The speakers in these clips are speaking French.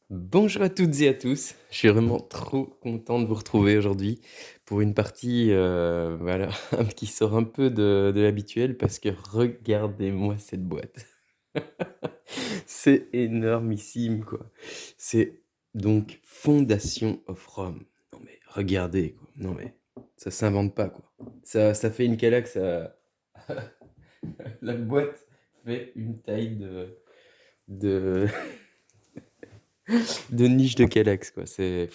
Bonjour à toutes et à tous, je suis vraiment trop content de vous retrouver aujourd'hui pour une partie, voilà, qui sort un peu de l'habituel parce que regardez-moi cette boîte. C'est énormissime, quoi. C'est donc Fondation of Rome. Non mais regardez, quoi. Non mais ça s'invente pas, quoi. Ça fait une calax, la boîte fait une taille de de niche de calax, quoi. C'est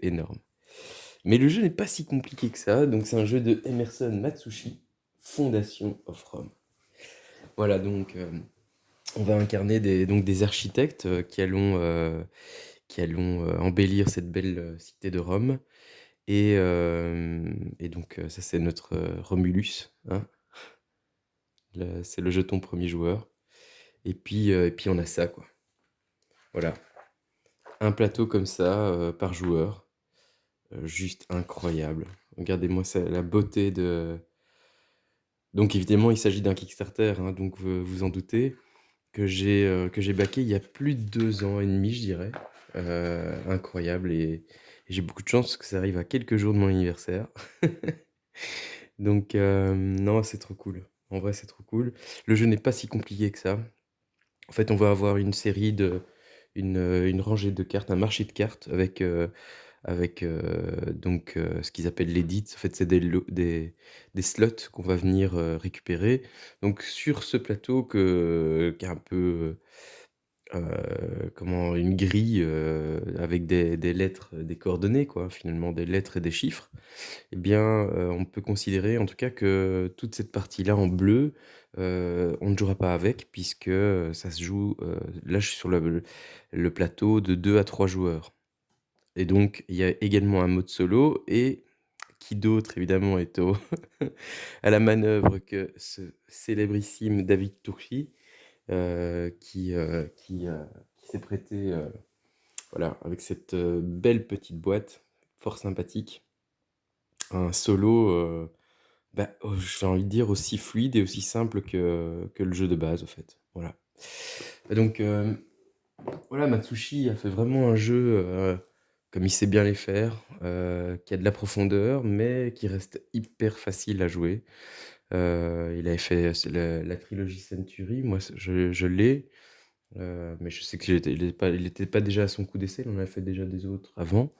énorme. Mais le jeu n'est pas si compliqué que ça, donc c'est un jeu de Emerson Matsushi, Fondation of Rome. Voilà, donc on va incarner des architectes qui allons embellir cette belle cité de Rome. Et donc ça c'est notre Romulus, hein, c'est le jeton premier joueur. Et puis on a ça, quoi. Voilà, un plateau comme ça par joueur, juste incroyable. Regardez-moi ça, la beauté de. Donc évidemment, il s'agit d'un Kickstarter, hein, donc vous en doutez, que j'ai backé il y a plus de 2 ans et demi, je dirais. Incroyable et j'ai beaucoup de chance parce que ça arrive à quelques jours de mon anniversaire. Donc non, c'est trop cool. En vrai, c'est trop cool. Le jeu n'est pas si compliqué que ça. En fait, on va avoir une rangée de cartes, un marché de cartes avec ce qu'ils appellent les dits. En fait, c'est des slots qu'on va venir récupérer. Donc sur ce plateau qui est un peu comment, une grille avec des lettres, des coordonnées, quoi, finalement, des lettres et des chiffres. Eh bien, on peut considérer en tout cas que toute cette partie-là en bleu, on ne jouera pas avec puisque ça se joue, là je suis sur le plateau de 2 à 3 joueurs. Et donc, il y a également un mode solo et qui d'autre évidemment est à la manœuvre que ce célébrissime David Turchi, qui s'est prêté, voilà, avec cette, belle petite boîte fort sympathique, un solo, j'ai envie de dire aussi fluide et aussi simple que le jeu de base, au fait. Voilà. Et donc, voilà, Matsushi a fait vraiment un jeu comme il sait bien les faire, qui a de la profondeur, mais qui reste hyper facile à jouer. Il avait fait la trilogie Century, moi je l'ai, mais je sais il était pas déjà à son coup d'essai, il en a fait déjà des autres avant,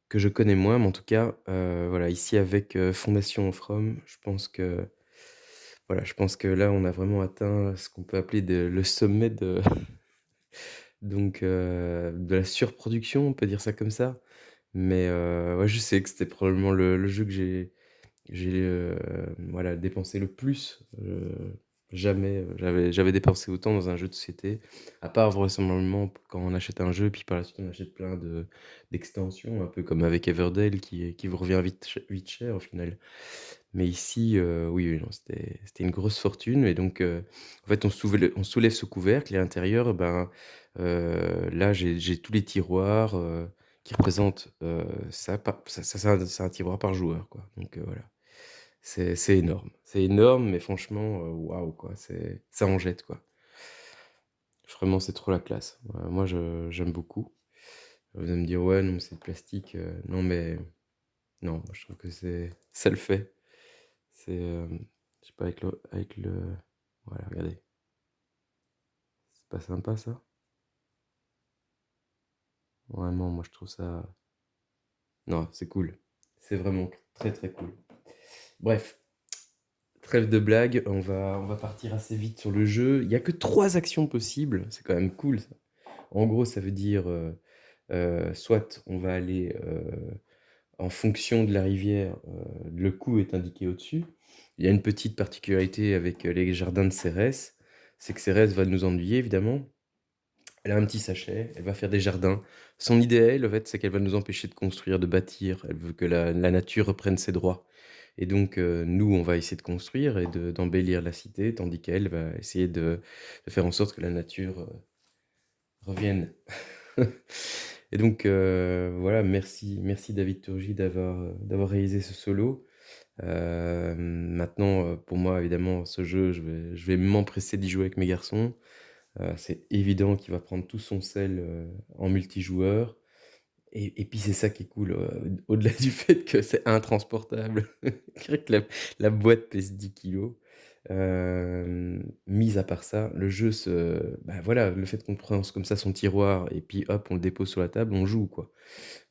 que je connais moins, mais en tout cas, voilà, ici avec Fondation of Rome, je pense que, voilà, je pense que là, on a vraiment atteint ce qu'on peut appeler le sommet de la surproduction, on peut dire ça comme ça. Mais ouais, je sais que c'était probablement le jeu que j'ai voilà, dépensé le plus. Jamais j'avais dépensé autant dans un jeu de société, à part vraisemblablement quand on achète un jeu, puis par la suite on achète plein d'extensions, un peu comme avec Everdell qui vous revient vite cher au final. Mais ici, oui, oui, non, c'était une grosse fortune et donc en fait, on soulève ce couvercle et à l'intérieur, ben, là, j'ai tous les tiroirs, qui représentent, ça par ça c'est un tiroir par joueur, quoi, donc voilà. C'est énorme. C'est énorme, mais franchement, waouh, quoi, ça en jette, quoi. Vraiment, c'est trop la classe. Moi, j'aime beaucoup. Vous allez me dire: «Ouais, non, mais c'est de plastique», non, mais non, moi, je trouve que ça le fait. Je sais pas, avec le voilà, regardez. C'est pas sympa, ça? Vraiment, moi, je trouve ça non, c'est cool. C'est vraiment très, très cool. Bref, trêve de blagues, on va partir assez vite sur le jeu. Il y a que 3 actions possibles, c'est quand même cool, ça. En gros, ça veut dire, soit on va aller, en fonction de la rivière, le coup est indiqué au-dessus. Il y a une petite particularité avec, les jardins de Cérès, c'est que Cérès va nous ennuyer évidemment. Elle a un petit sachet, elle va faire des jardins. Son idée à elle, en fait, c'est qu'elle va nous empêcher de construire, de bâtir. Elle veut que la nature reprenne ses droits. Et donc, nous, on va essayer de construire et d'embellir la cité, tandis qu'elle va essayer de faire en sorte que la nature revienne. Et donc, voilà, merci David Turgy d'avoir réalisé ce solo. Maintenant, pour moi, évidemment, ce jeu, je vais m'empresser d'y jouer avec mes garçons. C'est évident qu'il va prendre tout son sel, en multijoueur et puis c'est ça qui est cool, au-delà du fait que c'est intransportable, que la boîte pèse 10 kilogrammes. Mis à part ça, le jeu bah, voilà, le fait qu'on prenne comme ça son tiroir et puis hop, on le dépose sur la table, on joue, quoi.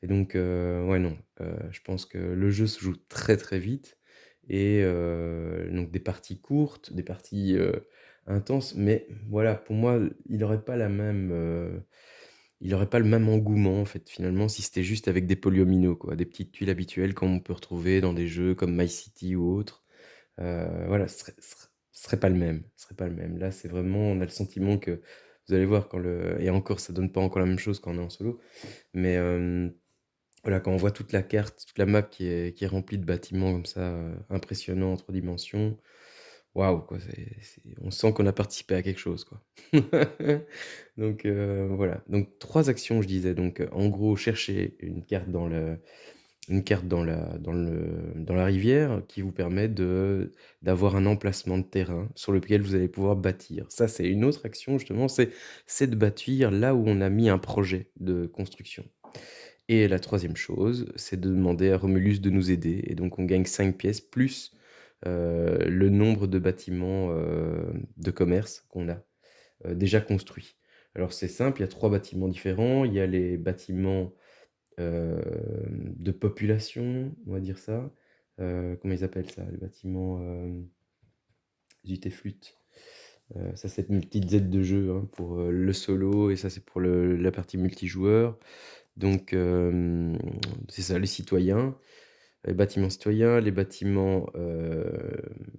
Et donc ouais, non, je pense que le jeu se joue très, très vite et donc des parties courtes, des parties, intenses, mais voilà, pour moi, il aurait pas le même engouement, en fait, finalement, si c'était juste avec des polyomino, quoi, des petites tuiles habituelles comme on peut retrouver dans des jeux comme My City ou autres. Voilà, ce serait pas le même, ce serait pas le même. Là, c'est vraiment on a le sentiment que vous allez voir quand le et encore, ça donne pas encore la même chose quand on est en solo, mais voilà, quand on voit toute la carte, toute la map qui est remplie de bâtiments comme ça, impressionnants en 3 dimensions, waouh, quoi, on sent qu'on a participé à quelque chose, quoi. Donc voilà, donc 3 actions, je disais, donc en gros, chercher une carte dans la rivière qui vous permet d'avoir un emplacement de terrain sur lequel vous allez pouvoir bâtir. Ça, c'est une autre action justement, c'est de bâtir là où on a mis un projet de construction. Et la troisième chose, c'est de demander à Romulus de nous aider et donc on gagne 5 pièces plus, le nombre de bâtiments, de commerce qu'on a, déjà construits. Alors c'est simple, il y a 3 bâtiments différents. Il y a les bâtiments de population, on va dire ça. Comment ils appellent ça? Les bâtiments, zut et flûte. Ça, c'est une petite Z de jeu, hein, pour le solo, et ça, c'est pour la partie multijoueur. Donc, c'est ça, les citoyens, les bâtiments citoyens, les bâtiments,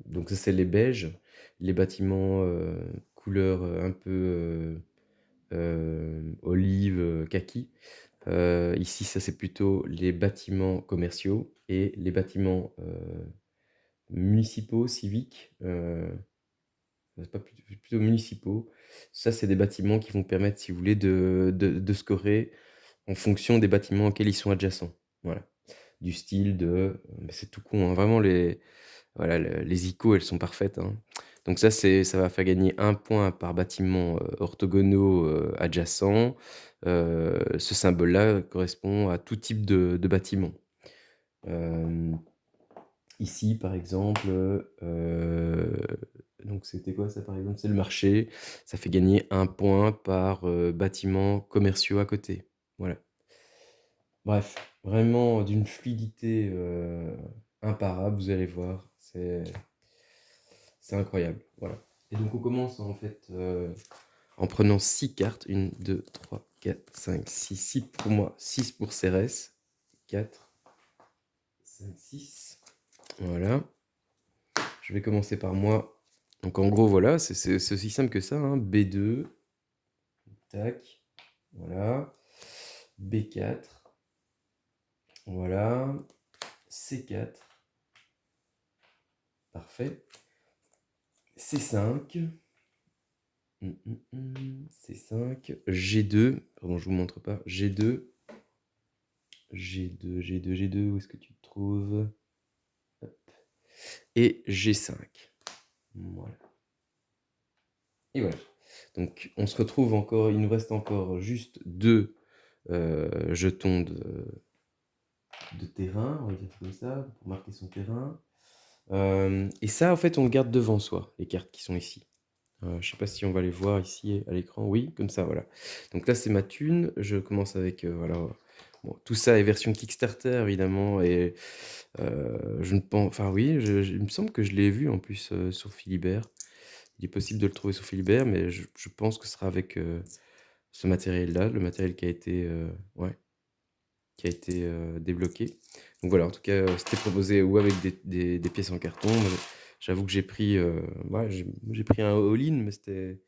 donc ça, c'est les beiges, les bâtiments couleur un peu olive, kaki. Ici, ça, c'est plutôt les bâtiments commerciaux et les bâtiments municipaux, civiques, c'est pas plutôt municipaux. Ça, c'est des bâtiments qui vont permettre, si vous voulez, de scorer en fonction des bâtiments auxquels ils sont adjacents. Voilà. Du style mais c'est tout con, hein, vraiment voilà, les icônes, elles sont parfaites, hein. Donc ça va faire gagner 1 point par bâtiment, orthogonaux, adjacents. Ce symbole-là correspond à tout type de bâtiment. Hem, Ici, par exemple, donc c'était quoi ça, par exemple? C'est le marché. Ça fait gagner 1 point par, bâtiment commerciaux à côté. Voilà. Bref, vraiment d'une fluidité, imparable, vous allez voir, c'est incroyable, voilà. Et donc on commence en fait, en prenant 6 cartes, 1, 2, 3, 4, 5, 6, 6 pour moi, 6 pour Cérès, 4, 5, 6, voilà. Je vais commencer par moi. Donc en gros, voilà, c'est aussi simple que ça, hein. B2, tac, voilà. B4, voilà. C4, parfait. C5, C5, G2, pardon, je vous montre pas, G2, G2, G2, G2, où est-ce que tu te trouves? Hop. Et G5. Voilà. Et voilà. Donc on se retrouve encore, il nous reste encore juste 2 jetons de terrain, on va dire comme ça, pour marquer son terrain. Et ça, en fait, on le garde devant soi, les cartes qui sont ici. Je sais pas si on va les voir ici à l'écran. Oui, comme ça, voilà. Donc là, c'est ma thune. Je commence avec, voilà. Bon, tout ça est version Kickstarter, évidemment, et je ne pense, enfin oui, il me semble que je l'ai vu en plus sur Philibert. Il est possible de le trouver sur Philibert, mais je pense que ce sera avec ce matériel-là, le matériel qui a été, ouais, qui a été débloqué. Donc voilà, en tout cas, c'était proposé ou avec des pièces en carton. J'avoue que ouais, j'ai pris un all-in, mais c'était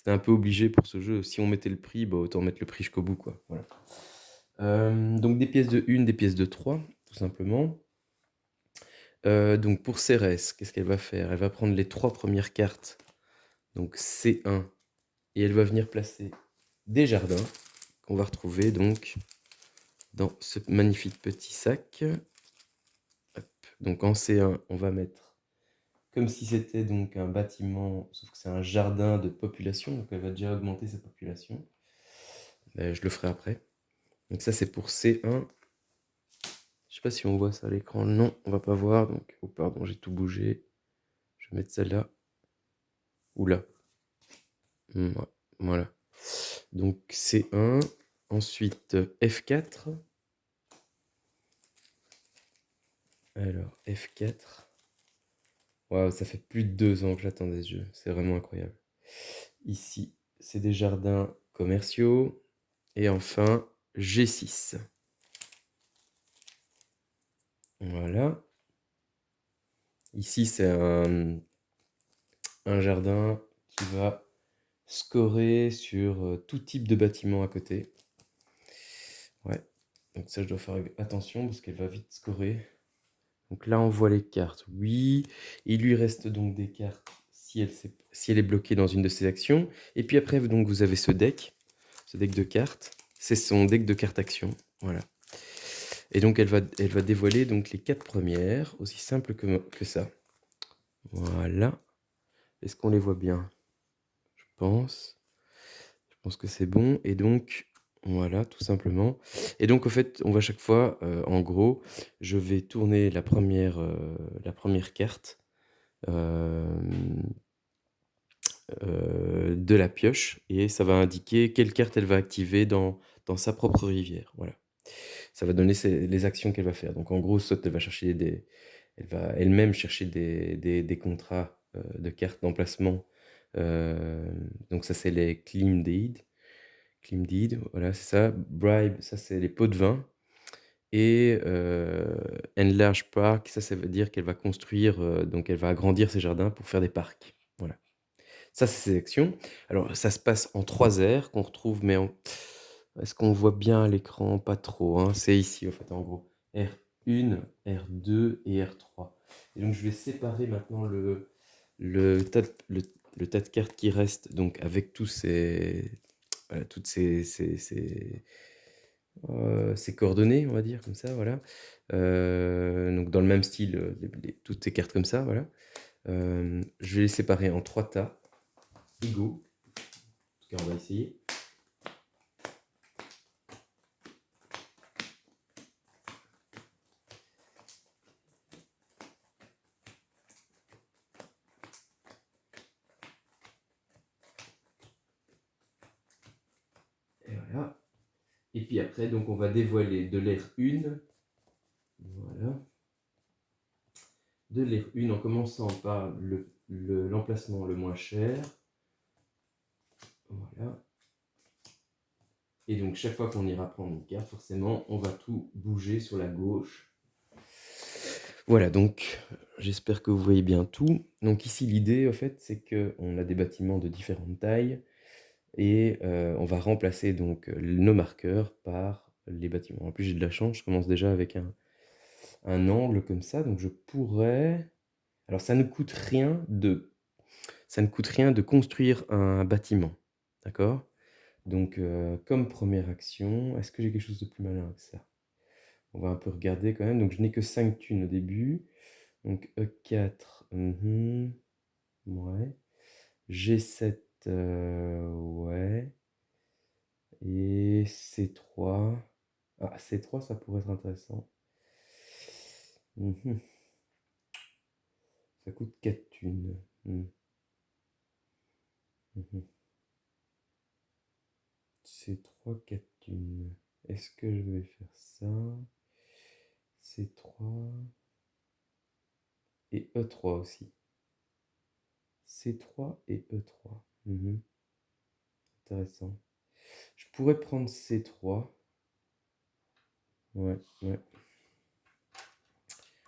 un peu obligé pour ce jeu. Si on mettait le prix, bah, autant mettre le prix jusqu'au bout, quoi. Voilà. Donc des pièces de 1, des pièces de 3, tout simplement. Donc pour Cérès, qu'est-ce qu'elle va faire? Elle va prendre les 3 premières cartes, donc C1, et elle va venir placer des jardins qu'on va retrouver donc dans ce magnifique petit sac. Hop. Donc en C1, on va mettre comme si c'était donc un bâtiment, sauf que c'est un jardin de population, donc elle va déjà augmenter sa population. Je le ferai après. Donc ça, c'est pour C1. Je sais pas si on voit ça à l'écran. Non, on va pas voir. Donc, oh pardon, j'ai tout bougé. Je vais mettre celle-là. Oula. Voilà. Donc C1. Ensuite, F4. Alors, F4. Waouh, ça fait plus de 2 ans que j'attendais ce jeu. C'est vraiment incroyable. Ici, c'est des jardins commerciaux. Et enfin, G6. Voilà. Ici, c'est un jardin qui va scorer sur tout type de bâtiment à côté. Ouais. Donc ça, je dois faire attention parce qu'elle va vite scorer. Donc là, on voit les cartes. Oui. Il lui reste donc des cartes si elle est bloquée dans une de ses actions. Et puis après, donc, vous avez ce deck de cartes. C'est son deck de cartes action. Voilà. Et donc, elle va dévoiler donc les 4 premières, aussi simple que ça. Voilà. Est-ce qu'on les voit bien? Je pense. Je pense que c'est bon. Et donc, voilà, tout simplement. Et donc, au fait, on va chaque fois, en gros, je vais tourner la première carte de la pioche et ça va indiquer quelle carte elle va activer dans sa propre rivière. Voilà. Ça va donner les actions qu'elle va faire. Donc, en gros, soit elle va chercher elle va elle-même chercher des contrats de cartes d'emplacement. Donc, ça, c'est les Claim Deed. Claim Deed, voilà, c'est ça. Bribe, ça, c'est les pots de vin. Et Enlarge Park, ça veut dire qu'elle va construire, donc elle va agrandir ses jardins pour faire des parcs. Voilà. Ça, c'est ses actions. Alors, ça se passe en 3 aires qu'on retrouve, mais est-ce qu'on voit bien à l'écran? Pas trop, hein. C'est ici, en fait, en gros. R1, R2 et R3. Et donc, je vais séparer maintenant le tas de cartes qui reste, donc avec tous toutes ces coordonnées, on va dire, comme ça, voilà. Donc, dans le même style, toutes ces cartes comme ça, voilà. Je vais les séparer en 3 tas égaux. En tout cas, on va essayer. Et voilà. Et puis après, donc on va dévoiler de l'air 1. Voilà. De l'air 1 en commençant par l'emplacement le moins cher. Voilà. Et donc chaque fois qu'on ira prendre une carte, forcément, on va tout bouger sur la gauche. Voilà, donc j'espère que vous voyez bien tout. Donc ici, l'idée, en fait, c'est qu'on a des bâtiments de différentes tailles et on va remplacer donc nos marqueurs par les bâtiments. En plus, j'ai de la chance, je commence déjà avec un angle comme ça, donc je pourrais... Alors ça ne coûte rien de construire un bâtiment, d'accord? Donc comme première action, est-ce que j'ai quelque chose de plus malin que ça? On va un peu regarder quand même. Donc je n'ai que 5 thunes au début. Donc E4, ouais. G7, ouais. Et C3. Ah, C3, ça pourrait être intéressant. Mhm. Ça coûte 4 thunes. Mhm. C3, 4 thunes. Est-ce que je vais faire ça? C3 et E3 aussi. C3 et E3. Intéressant. Je pourrais prendre C3. Ouais, ouais.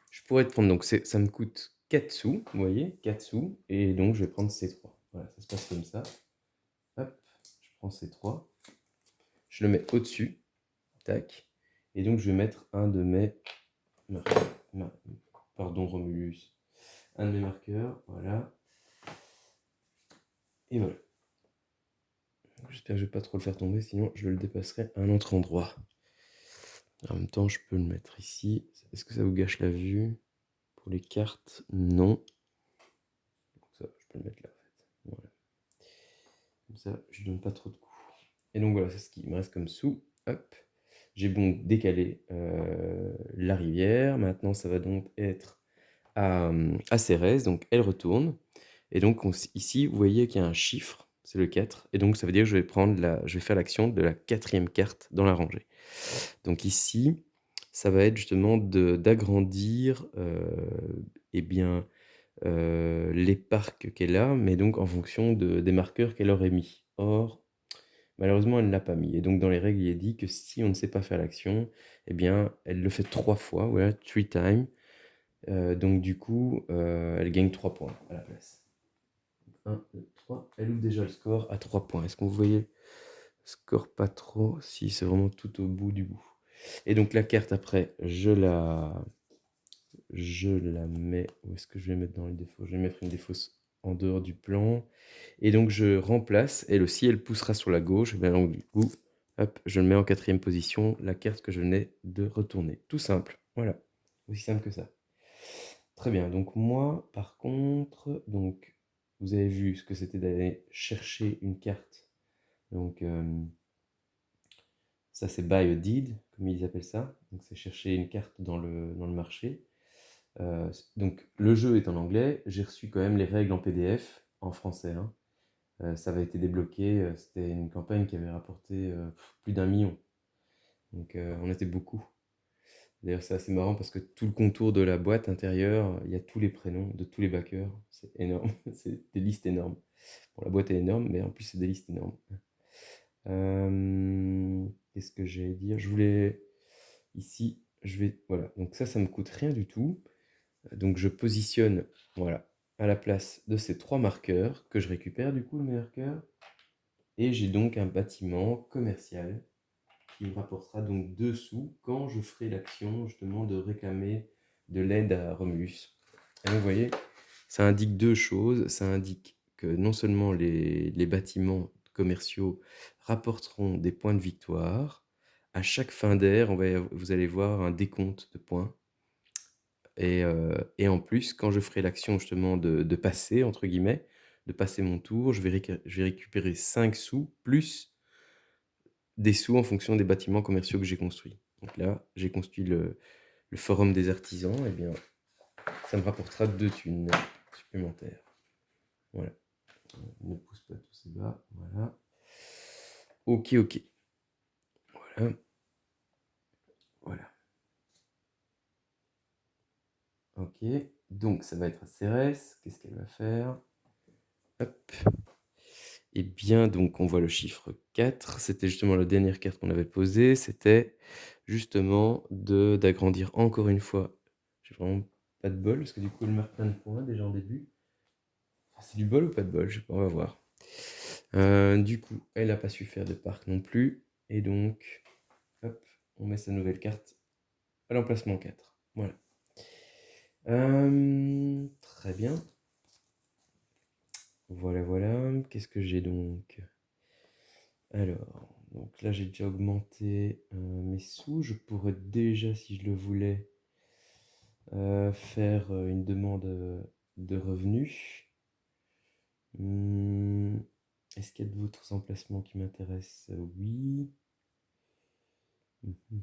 Je pourrais prendre, donc ça me coûte 4 sous, vous voyez, 4 sous, et donc je vais prendre C3. Voilà, ça se passe comme ça. Hop, je prends C3. Je le mets au-dessus. Tac. Et donc je vais mettre un de mes... Pardon, Romulus. Un de mes marqueurs, voilà. Et voilà. J'espère que je vais pas trop le faire tomber, sinon je le dépasserai à un autre endroit. En même temps, je peux le mettre ici. Est-ce que ça vous gâche la vue? Pour les cartes, non. peux le mettre là, en fait. Voilà. Comme ça, je donne pas trop de coups. Et donc voilà, c'est ce qui me reste comme sous. Hop. J'ai donc décalé la rivière. Maintenant, ça va donc être à Cérès. Donc, elle retourne. Et donc, ici, vous voyez qu'il y a un chiffre. C'est le 4. Et donc, ça veut dire que je vais faire l'action de la 4e carte dans la rangée. Donc ici, ça va être justement d'agrandir eh bien, les parcs qu'elle a, mais donc en fonction des marqueurs qu'elle aurait mis. Or, malheureusement, elle ne l'a pas mis. Et donc, dans les règles, il est dit que si on ne sait pas faire l'action, eh bien, elle le fait 3 fois, voilà, 3 times. Donc, du coup, elle gagne 3 points à la place. 1, 2, 3. Elle ouvre déjà le score à 3 points. Est-ce que vous voyez le score pas trop? Si, c'est vraiment tout au bout du bout. Et donc, la carte, après, je la mets... Où est-ce que je vais mettre dans les défauts? Je vais mettre une défausse en dehors du plan. Et donc, je remplace. Elle aussi, elle poussera sur la gauche. Et bien, donc, du coup, hop, je le mets en 4e position, la carte que je venais de retourner. Tout simple. Voilà. Aussi simple que ça. Très bien. Donc, moi, par contre, donc, vous avez vu ce que c'était d'aller chercher une carte. Donc, ça, c'est buy a deed, comme ils appellent ça. Donc, c'est chercher une carte dans le marché. Donc, le jeu est en anglais. J'ai reçu quand même les règles en PDF, en français, hein. Ça avait été débloqué. C'était une campagne qui avait rapporté plus d'1 million. Donc, on était beaucoup. D'ailleurs, c'est assez marrant parce que tout le contour de la boîte intérieure, il y a tous les prénoms de tous les backers. C'est énorme. C'est des listes énormes. Bon, la boîte est énorme, mais en plus, c'est des listes énormes. Qu'est-ce que j'allais dire? Je voulais... Ici, je vais... Voilà. Donc ça me coûte rien du tout. Donc je positionne, voilà, à la place de ces 3 marqueurs que je récupère du coup le meilleur cœur. Et j'ai donc un bâtiment commercial qui me rapportera donc 2 sous quand je ferai l'action justement de réclamer de l'aide à Romulus. Et donc vous voyez, ça indique 2 choses. Ça indique que non seulement les bâtiments commerciaux rapporteront des points de victoire, à chaque fin d'air, vous allez voir un décompte de points. Et en plus, quand je ferai l'action justement de «passer» entre guillemets, de passer mon tour, je vais récupérer 5 sous plus des sous en fonction des bâtiments commerciaux que j'ai construits. Donc là, j'ai construit le forum des artisans, et bien, ça me rapportera 2 thunes supplémentaires. Voilà. Ne pousse pas tout c'est bas, voilà. OK, OK. Voilà. Voilà. OK. Donc ça va être à Cérès. Qu'est-ce qu'elle va faire? Hop. Et bien, donc, on voit le chiffre 4. C'était justement la dernière carte qu'on avait posée. C'était justement d'agrandir encore une fois. J'ai vraiment pas de bol, parce que du coup, elle marque plein de points déjà en début. C'est du bol ou pas de bol? Je sais pas, on va voir. Du coup, elle n'a pas su faire de parc non plus. Et donc, hop, on met sa nouvelle carte à l'emplacement 4. Voilà. Très bien. Voilà, voilà. Qu'est-ce que j'ai donc? Alors, donc là j'ai déjà augmenté mes sous. Je pourrais déjà, si je le voulais, faire une demande de revenus. Est-ce qu'il y a d'autres emplacements qui m'intéressent? Oui. Mhm.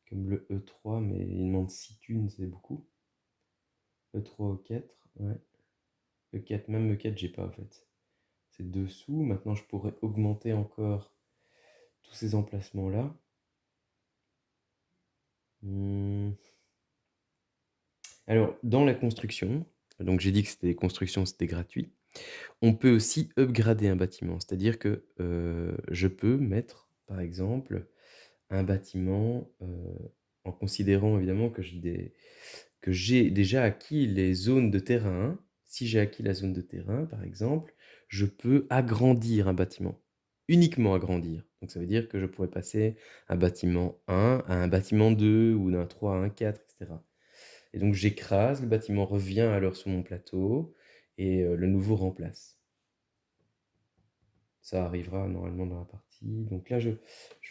Comme le E3, mais il demande 6 thunes, c'est beaucoup. E3, E4, ouais. E4, même E4, j'ai pas en fait. C'est 2 sous. Maintenant, je pourrais augmenter encore tous ces emplacements-là. Alors, dans la construction, donc j'ai dit que c'était construction, c'était gratuit. On peut aussi upgrader un bâtiment, c'est-à-dire que je peux mettre, par exemple, un bâtiment en considérant évidemment que j'ai déjà acquis les zones de terrain. Si j'ai acquis la zone de terrain, par exemple, je peux agrandir un bâtiment, uniquement agrandir. Donc ça veut dire que je pourrais passer un bâtiment 1 à un bâtiment 2 ou d'un 3 à un 4, etc. Et donc j'écrase, le bâtiment revient alors sur mon plateau et le nouveau remplace. Ça arrivera normalement dans la partie. Donc là, je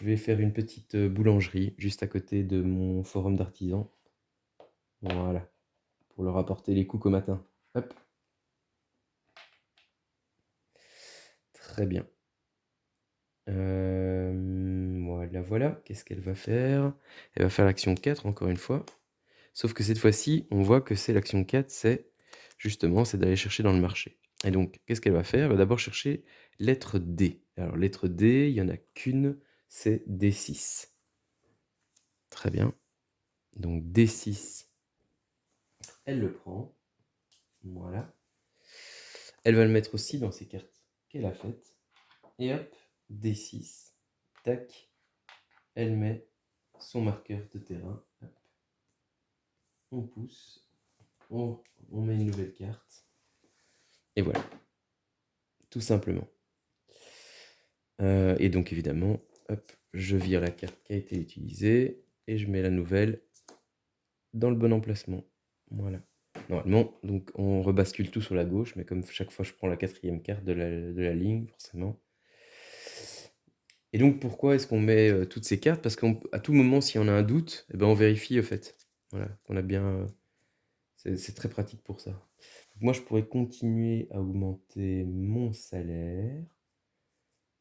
vais faire une petite boulangerie juste à côté de mon forum d'artisans. Voilà, pour leur apporter les coups au matin. Hop. Très bien. Voilà, voilà. Qu'est-ce qu'elle va faire? Elle va faire l'action 4 encore une fois. Sauf que cette fois-ci, on voit que c'est l'action 4, c'est justement, c'est d'aller chercher dans le marché. Et donc, qu'est-ce qu'elle va faire? Elle va d'abord chercher lettre D. Alors, lettre D, il y en a qu'une, c'est D6. Très bien. Donc D6, elle le prend. Voilà. Elle va le mettre aussi dans ses cartes qu'elle a faites. Et hop, D6. Tac. Elle met son marqueur de terrain. Hop. On pousse. On met une nouvelle carte. Et voilà. Tout simplement. Et donc évidemment, hop, je vire la carte qui a été utilisée et je mets la nouvelle dans le bon emplacement. Voilà. Normalement, donc on rebascule tout sur la gauche, mais comme chaque fois je prends la quatrième carte de la ligne, forcément. Et donc pourquoi est-ce qu'on met toutes ces cartes? Parce qu'à tout moment, si on a un doute, eh ben, on vérifie au fait. Voilà, qu'on a bien. C'est très pratique pour ça. Donc, moi, je pourrais continuer à augmenter mon salaire.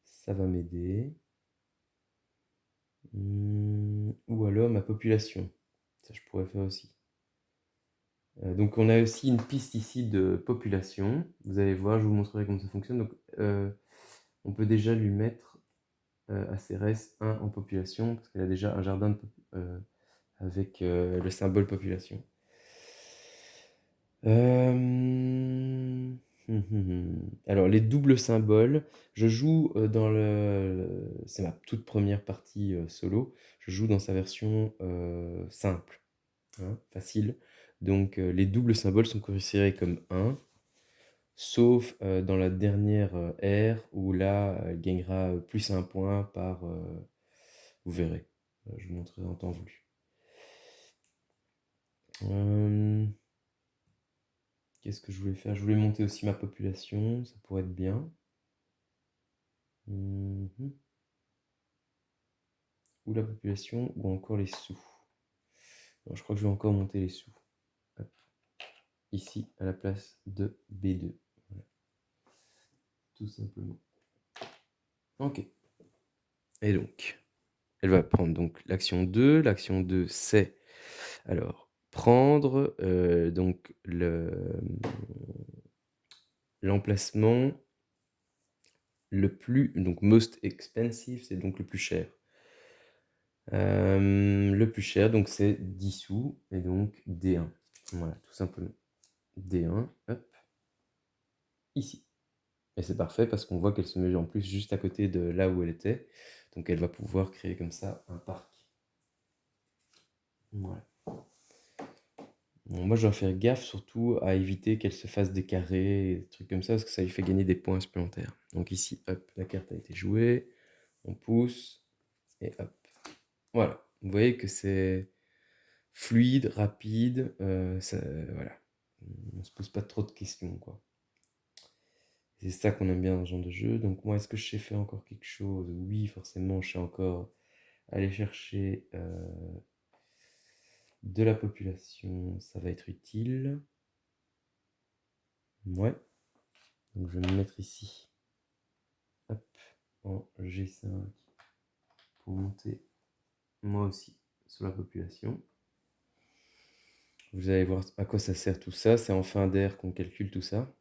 Ça va m'aider. Ou alors ma population. Ça, je pourrais faire aussi. Donc on a aussi une piste ici de population. Vous allez voir, je vous montrerai comment ça fonctionne. Donc on peut déjà lui mettre à Cérès 1 en population, parce qu'elle a déjà un jardin avec le symbole population. Alors les doubles symboles, je joue dans c'est ma toute première partie solo, je joue dans sa version simple, hein, facile. Donc les doubles symboles sont considérés comme 1, sauf dans la dernière ère où là elle gagnera plus 1 point par, vous verrez, je vous montrerai en temps voulu. Qu'est-ce que je voulais faire? Je voulais monter aussi ma population, ça pourrait être bien. Ou la population, ou encore les sous. Alors, je crois que je vais encore monter les sous. Hop. Ici, à la place de B2. Voilà. Tout simplement. Ok. Et donc, elle va prendre donc l'action 2. L'action 2, c'est alors prendre donc l'emplacement le plus, donc most expensive, c'est donc le plus cher. Le plus cher, donc c'est 10 sous, et donc D1. Voilà, tout simplement. D1, hop, ici. Et c'est parfait parce qu'on voit qu'elle se met en plus juste à côté de là où elle était. Donc elle va pouvoir créer comme ça un parc. Voilà. Bon, moi je dois faire gaffe surtout à éviter qu'elle se fasse des carrés, et des trucs comme ça, parce que ça lui fait gagner des points supplémentaires. Donc ici, hop, la carte a été jouée, on pousse, et hop. Voilà, vous voyez que c'est fluide, rapide, voilà. On se pose pas trop de questions, quoi. C'est ça qu'on aime bien dans ce genre de jeu. Donc moi, est-ce que je sais faire encore quelque chose? Oui, forcément, je sais encore aller chercher de la population. Ça va être utile. Ouais. Donc je vais me mettre ici. Hop, en G5 pour monter moi aussi sur la population. Vous allez voir à quoi ça sert tout ça. C'est en fin d'air qu'on calcule tout ça.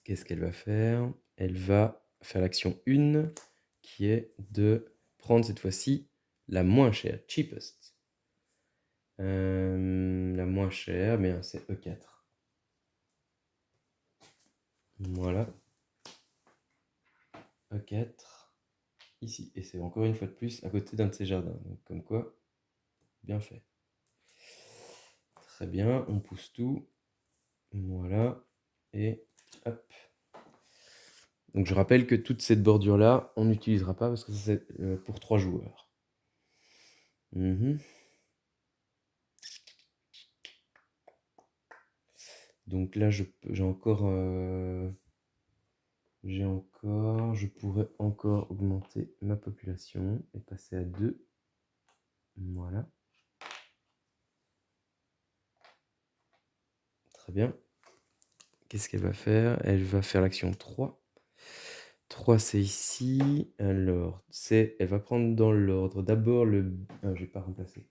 Qu'est-ce qu'elle va faire? Elle va faire l'action 1 qui est de prendre cette fois-ci la moins chère, cheapest. La moins chère, mais c'est E4. Voilà. E4. Ici. Et c'est encore une fois de plus à côté d'un de ces jardins. Donc comme quoi, bien fait. Très bien, on pousse tout. Voilà. Et hop. Donc je rappelle que toute cette bordure-là, on n'utilisera pas parce que c'est pour 3 joueurs. Donc là, je pourrais encore augmenter ma population et passer à 2. Voilà. Très bien. Qu'est-ce qu'elle va faire? Elle va faire l'action 3. 3 c'est ici. Alors, elle va prendre dans l'ordre. D'abord le... Ah, j'ai pas remplacé.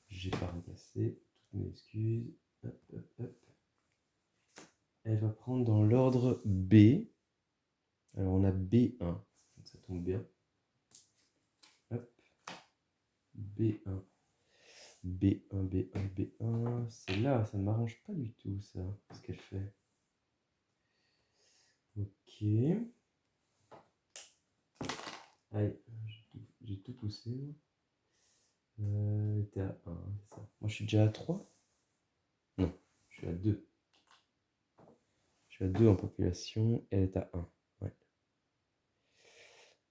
J'ai pas remplacé. Toutes mes excuses. Hop, hop, hop. Elle va prendre dans l'ordre B. Alors, on a B1. Donc, ça tombe bien. Hop. B1. B1, B1, B1. C'est là, ça ne m'arrange pas du tout, ça, ce qu'elle fait. Ok. Allez, j'ai tout poussé. T'es à 1, c'est ça. Moi, je suis déjà à 3. Non, je suis à 2. Je suis à 2 en population. Elle est à 1. Ouais.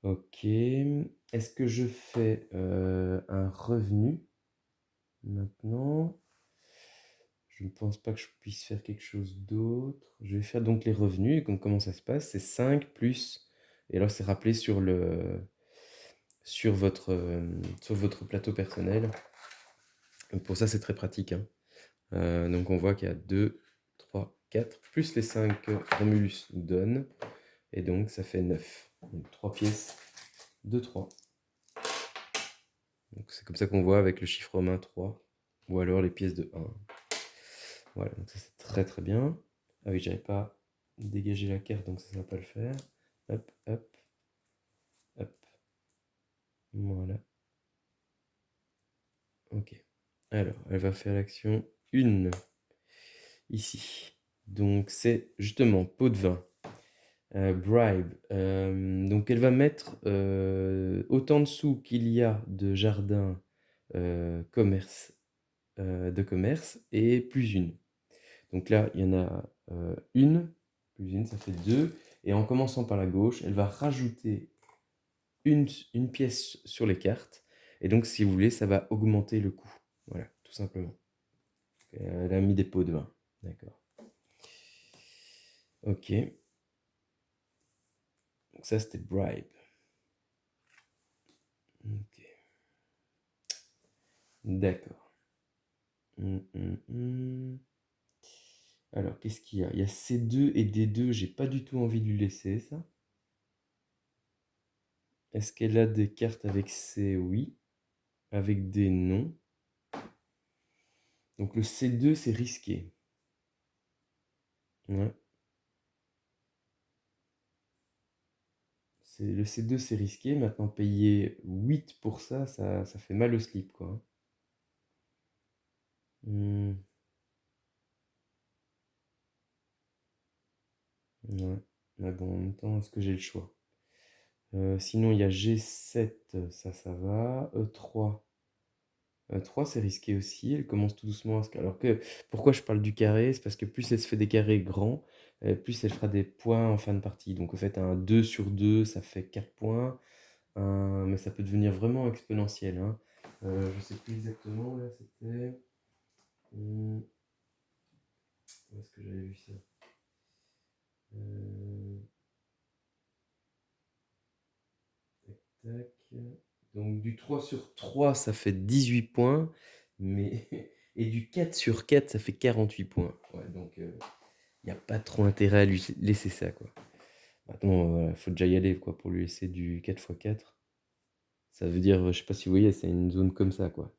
Ok. Est-ce que je fais un revenu maintenant? Je ne pense pas que je puisse faire quelque chose d'autre. Je vais faire donc les revenus. Donc, comment ça se passe? C'est 5 plus... Et alors, c'est rappelé sur votre plateau personnel. Donc, pour ça, c'est très pratique, hein. Donc, on voit qu'il y a 2, 3, 4, plus les 5 que Romulus nous donne. Et donc, ça fait 9. Donc, 3 pièces de 3. Donc, c'est comme ça qu'on voit avec le chiffre romain 3. Ou alors les pièces de 1. Voilà, donc ça c'est très très bien. Ah oui, j'avais pas dégagé la carte, donc ça ne va pas le faire. Hop, hop, hop. Voilà. Ok. Alors, elle va faire l'action 1 ici. Donc c'est justement pot de vin. Bribe. Donc elle va mettre autant de sous qu'il y a de jardins commerce, de commerce et plus une. Donc là, il y en a une, plus une, ça fait 2. Et en commençant par la gauche, elle va rajouter une pièce sur les cartes. Et donc, si vous voulez, ça va augmenter le coût. Voilà, tout simplement. Elle a mis des pots de vin. D'accord. Ok. Donc ça, c'était bribe. Ok. D'accord. Alors, qu'est-ce qu'il y a? Il y a C2 et D2. J'ai pas du tout envie de lui laisser ça. Est-ce qu'elle a des cartes avec C? Oui. Avec D, non. Donc le C2, c'est risqué. Ouais. Le C2, c'est risqué. Maintenant, payer 8 pour ça, ça fait mal au slip, quoi. Hmm, ouais. Mais bon, en même temps, est-ce que j'ai le choix? Sinon, il y a G7, ça va. E3. E3, c'est risqué aussi. Elle commence tout doucement. Alors que, pourquoi je parle du carré? C'est parce que plus elle se fait des carrés grands, plus elle fera des points en fin de partie. Donc, en fait, un 2 sur 2, ça fait 4 points. Mais ça peut devenir vraiment exponentiel, hein. Je sais plus exactement, là, c'était... Où est-ce que j'avais vu ça? Euh, Tac, tac. Donc du 3 sur 3, ça fait 18 points. Mais... Et du 4 sur 4, ça fait 48 points. Ouais, donc il n'y a pas trop intérêt à lui laisser ça, quoi. Maintenant, faut déjà y aller, quoi, pour lui laisser du 4 x 4. Ça veut dire, je sais pas si vous voyez, c'est une zone comme ça, quoi.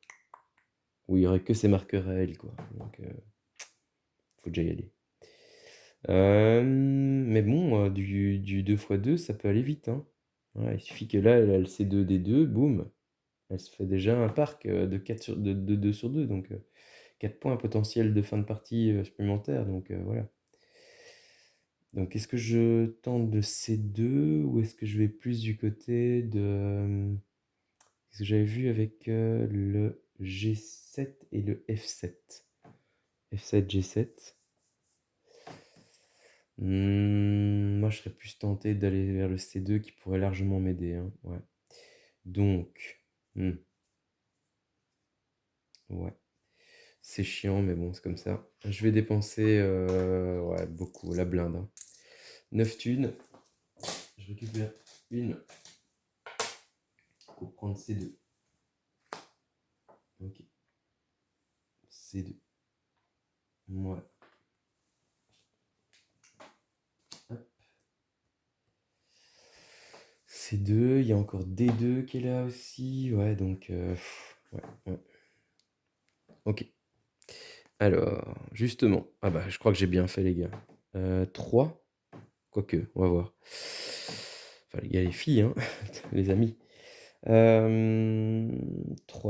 Où il y aurait que ses marqueurs à elle, quoi. Donc, faut déjà y aller. Mais bon, du 2 x 2, ça peut aller vite, hein. Voilà, il suffit que là, elle a le C2D2, boum, elle se fait déjà un parc de 2 sur 2, donc 4 points potentiels de fin de partie supplémentaires, donc voilà. Donc est-ce que je tente de C2 ou est-ce que je vais plus du côté de... ce que j'avais vu avec le G7 et le F7. F7, G7. Moi, je serais plus tenté d'aller vers le C2 qui pourrait largement m'aider, hein. Ouais. Donc, ouais, c'est chiant, mais bon, c'est comme ça. Je vais dépenser ouais, beaucoup, la blinde, hein. 9 thunes. Je récupère une pour prendre C2. Ok. C2. Voilà. Hop. C2, il y a encore D2 qui est là aussi. Ouais, donc, ouais, ouais. Ok. Alors, justement. Ah bah, je crois que j'ai bien fait, les gars. 3. Quoique, on va voir. Enfin, les gars, les filles, hein, les amis. 3.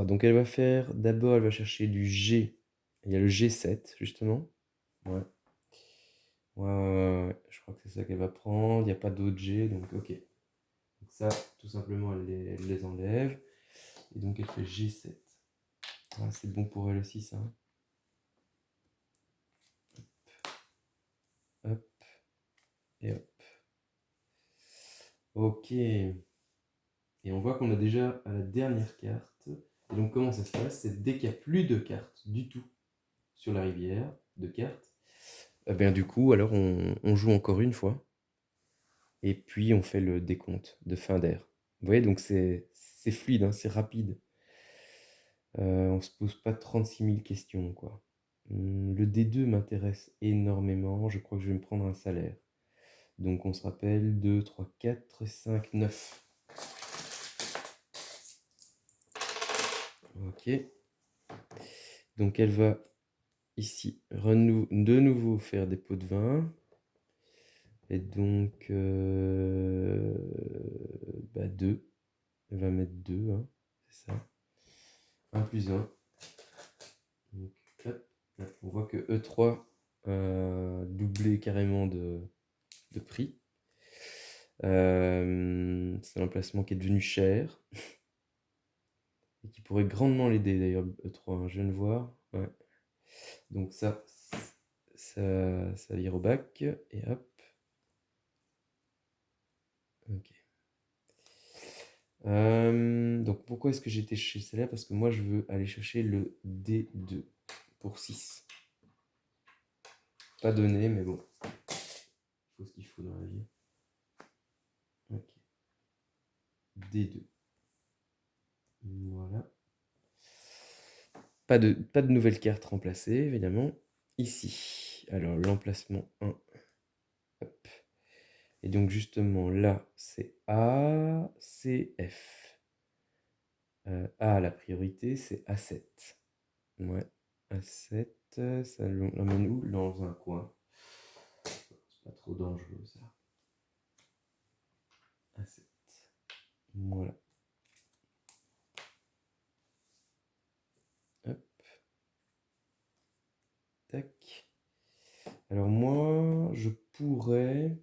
Donc, elle va faire. D'abord, elle va chercher du G. Il y a le G7, justement. Ouais. Ouais, ouais, ouais, ouais. Je crois que c'est ça qu'elle va prendre. Il n'y a pas d'autre G, donc ok. Donc ça, tout simplement, elle les enlève. Et donc, elle fait G7. Ah, c'est bon pour elle aussi, ça. Hop, et hop. Ok. Et on voit qu'on a déjà à la dernière carte. Et donc, comment ça se passe? C'est dès qu'il n'y a plus de cartes du tout sur la rivière, de cartes, eh bien, du coup, alors on joue encore une fois. Et puis, on fait le décompte de fin d'air. Vous voyez, donc c'est fluide, hein, c'est rapide. On se pose pas 36 000 questions, quoi. Le D2 m'intéresse énormément. Je crois que je vais me prendre un salaire. Donc on se rappelle 2, 3, 4, 5, 9. Ok. Donc elle va ici de nouveau faire des pots de vin. Et donc 2. Elle va mettre 2, hein, c'est ça. 1 plus 1. Donc, hop, hop. On voit que E3 doublé carrément de prix. C'est un emplacement qui est devenu cher et qui pourrait grandement l'aider d'ailleurs, E3, hein, je viens de voir. Ouais. Donc ça vire au bac et hop. Ok. Donc pourquoi est-ce que j'étais chez celle-là? Parce que moi je veux aller chercher le D2 pour 6. Pas donné, mais bon. Il faut ce qu'il faut dans la vie. Ok. D2. Voilà. Pas de nouvelles cartes remplacées, évidemment. Ici. Alors l'emplacement 1. Hop. Et donc justement là, c'est A, C, F. A, la priorité, c'est A7. Ouais, A7, ça l'emmène où? Dans un coin. C'est pas trop dangereux ça. A7. Voilà. Hop. Tac. Alors moi, je pourrais...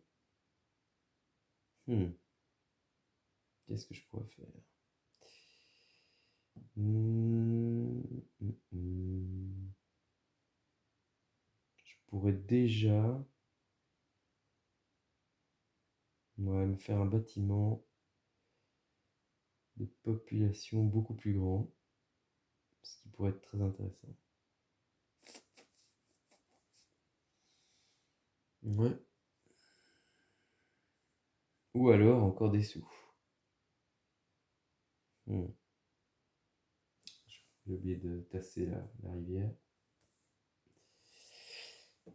Qu'est-ce que je pourrais faire? Je pourrais déjà me faire un bâtiment de population beaucoup plus grand, ce qui pourrait être très intéressant. Ouais. Ou alors encore des sous. J'ai oublié de tasser la rivière.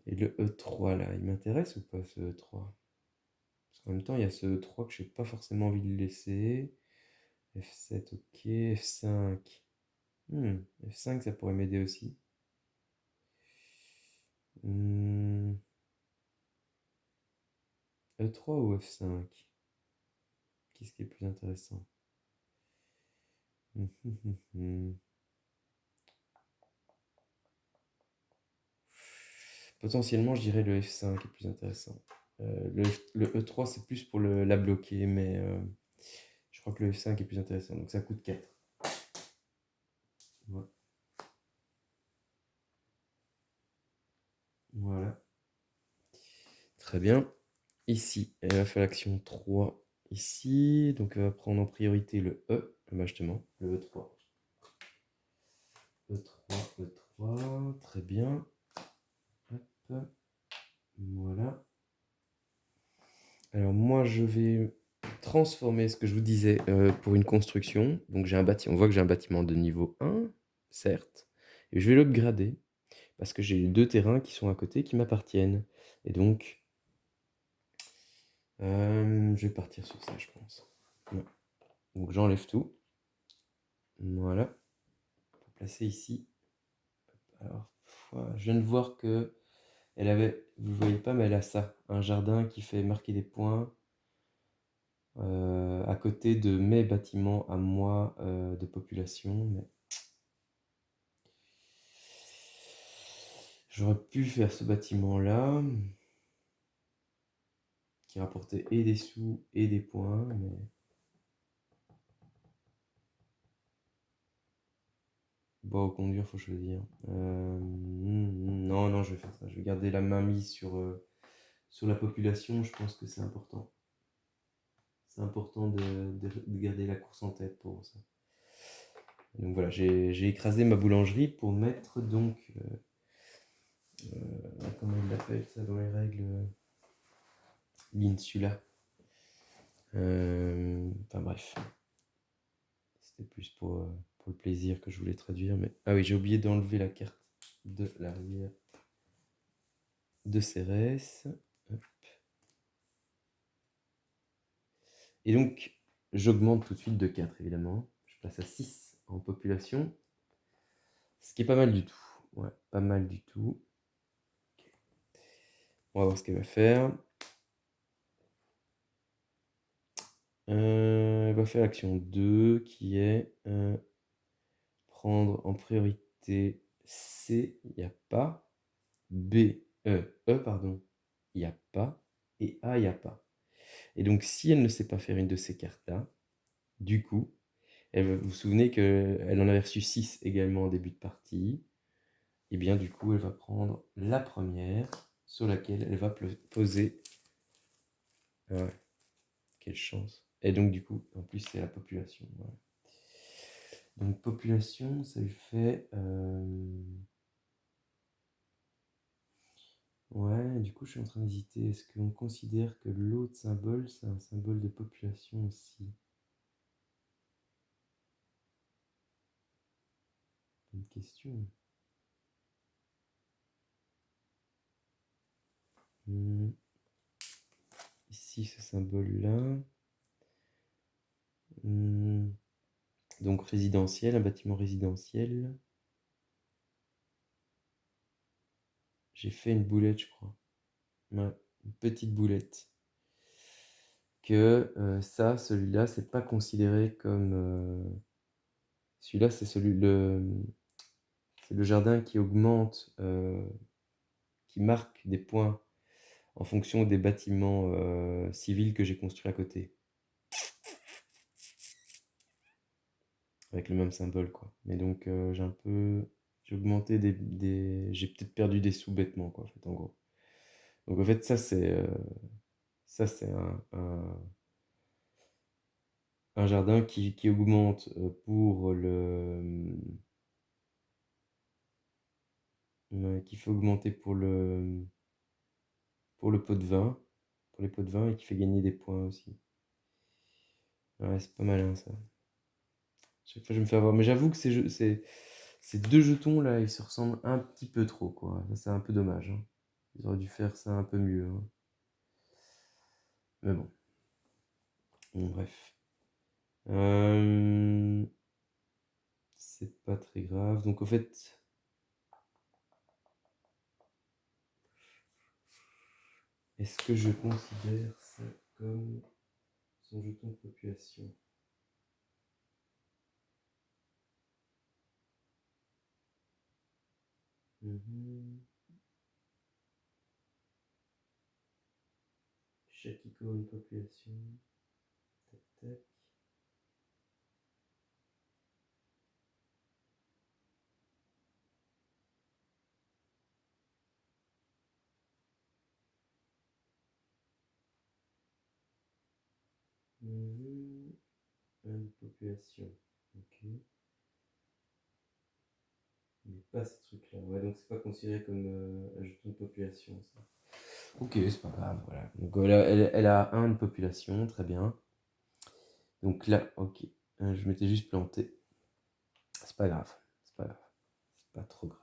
Et le E3 là, il m'intéresse ou pas ce E3? Parce qu'en même temps, il y a ce E3 que j'ai pas forcément envie de le laisser. F7, ok. F5. F5, ça pourrait m'aider aussi. E3 ou F5? Qu'est-ce qui est plus intéressant? Potentiellement, je dirais le F5 est plus intéressant. Le E3, c'est plus pour la bloquer, mais je crois que le F5 est plus intéressant. Donc ça coûte 4. Ouais. Voilà. Très bien. Ici, elle va faire l'action 3 ici. Donc elle va prendre en priorité le E. Bah justement, le E3. E3, E3. Très bien. Hop. Voilà. Alors moi, je vais transformer ce que je vous disais pour une construction. Donc j'ai un bâtiment. On voit que j'ai un bâtiment de niveau 1, certes. Et je vais l'upgrader parce que j'ai 2 terrains qui sont à côté qui m'appartiennent. Et donc, je vais partir sur ça, je pense. Ouais. Donc j'enlève tout. Voilà. Pour placer ici. Alors, je viens de voir que elle avait, vous voyez pas, mais elle a ça, un jardin qui fait marquer des points à côté de mes bâtiments à moi de population. Mais j'aurais pu faire ce bâtiment-là qui rapportait et des sous et des points, mais bon, conduire, faut choisir. Non, non, je vais faire ça. Je vais garder la main mise sur la population. Je pense que c'est important. C'est important de garder la course en tête pour ça. Donc voilà, j'ai écrasé ma boulangerie pour mettre donc, comment on l'appelle ça dans les règles, l'insula. Enfin bref, c'était plus pour le plaisir que je voulais traduire. Mais... Ah oui, j'ai oublié d'enlever la carte de la rivière de Cérès. Et donc, j'augmente tout de suite de 4, évidemment. Je passe à 6 en population. Ce qui est pas mal du tout. Ouais, pas mal du tout. Okay. On va voir ce qu'elle va faire. Elle va faire l'action 2 qui est prendre en priorité C, il n'y a pas. B, pardon, il n'y a pas. Et A, il n'y a pas. Et donc, si elle ne sait pas faire une de ces cartes-là, du coup, vous vous souvenez qu'elle en avait reçu 6 également en début de partie. Et bien, du coup, elle va prendre la première sur laquelle elle va poser. Ah ouais, quelle chance. Et donc, du coup, en plus, c'est la population. Voilà. Donc, population, ça lui fait. Ouais, du coup, je suis en train d'hésiter. Est-ce qu'on considère que l'autre symbole, c'est un symbole de population aussi? Bonne question. Ici, ce symbole-là. Donc, résidentiel, un bâtiment résidentiel. J'ai fait une boulette, je crois. Ouais, une petite boulette. Que ça, celui-là, c'est pas considéré comme. Celui-là, c'est le jardin qui augmente, qui marque des points en fonction des bâtiments civils que j'ai construits à côté. Avec le même symbole, quoi. Mais donc, j'ai augmenté j'ai peut-être perdu des sous bêtement, quoi, en fait, en gros. Donc, en fait, ça, c'est un jardin qui augmente qu'il faut augmenter pour le pot de vin, pour les pots de vin et qui fait gagner des points aussi. Ouais, c'est pas malin ça. Chaque fois je me fais avoir. Mais j'avoue que ces deux jetons là, ils se ressemblent un petit peu trop quoi. Ça, c'est un peu dommage, hein. Ils auraient dû faire ça un peu mieux, hein. Mais bon. Bon, bref. C'est pas très grave. Donc au fait, est-ce que je considère ça comme son jeton de population? Chaque icône population. Tac, tac. Une population. Ok. Mais pas ce truc-là. Ouais, donc c'est pas considéré comme un jeton de population, ça. Ok, c'est pas grave, voilà. Donc elle a un de population, très bien. Donc là, ok. Je m'étais juste planté. C'est pas grave. C'est pas grave. C'est pas trop grave.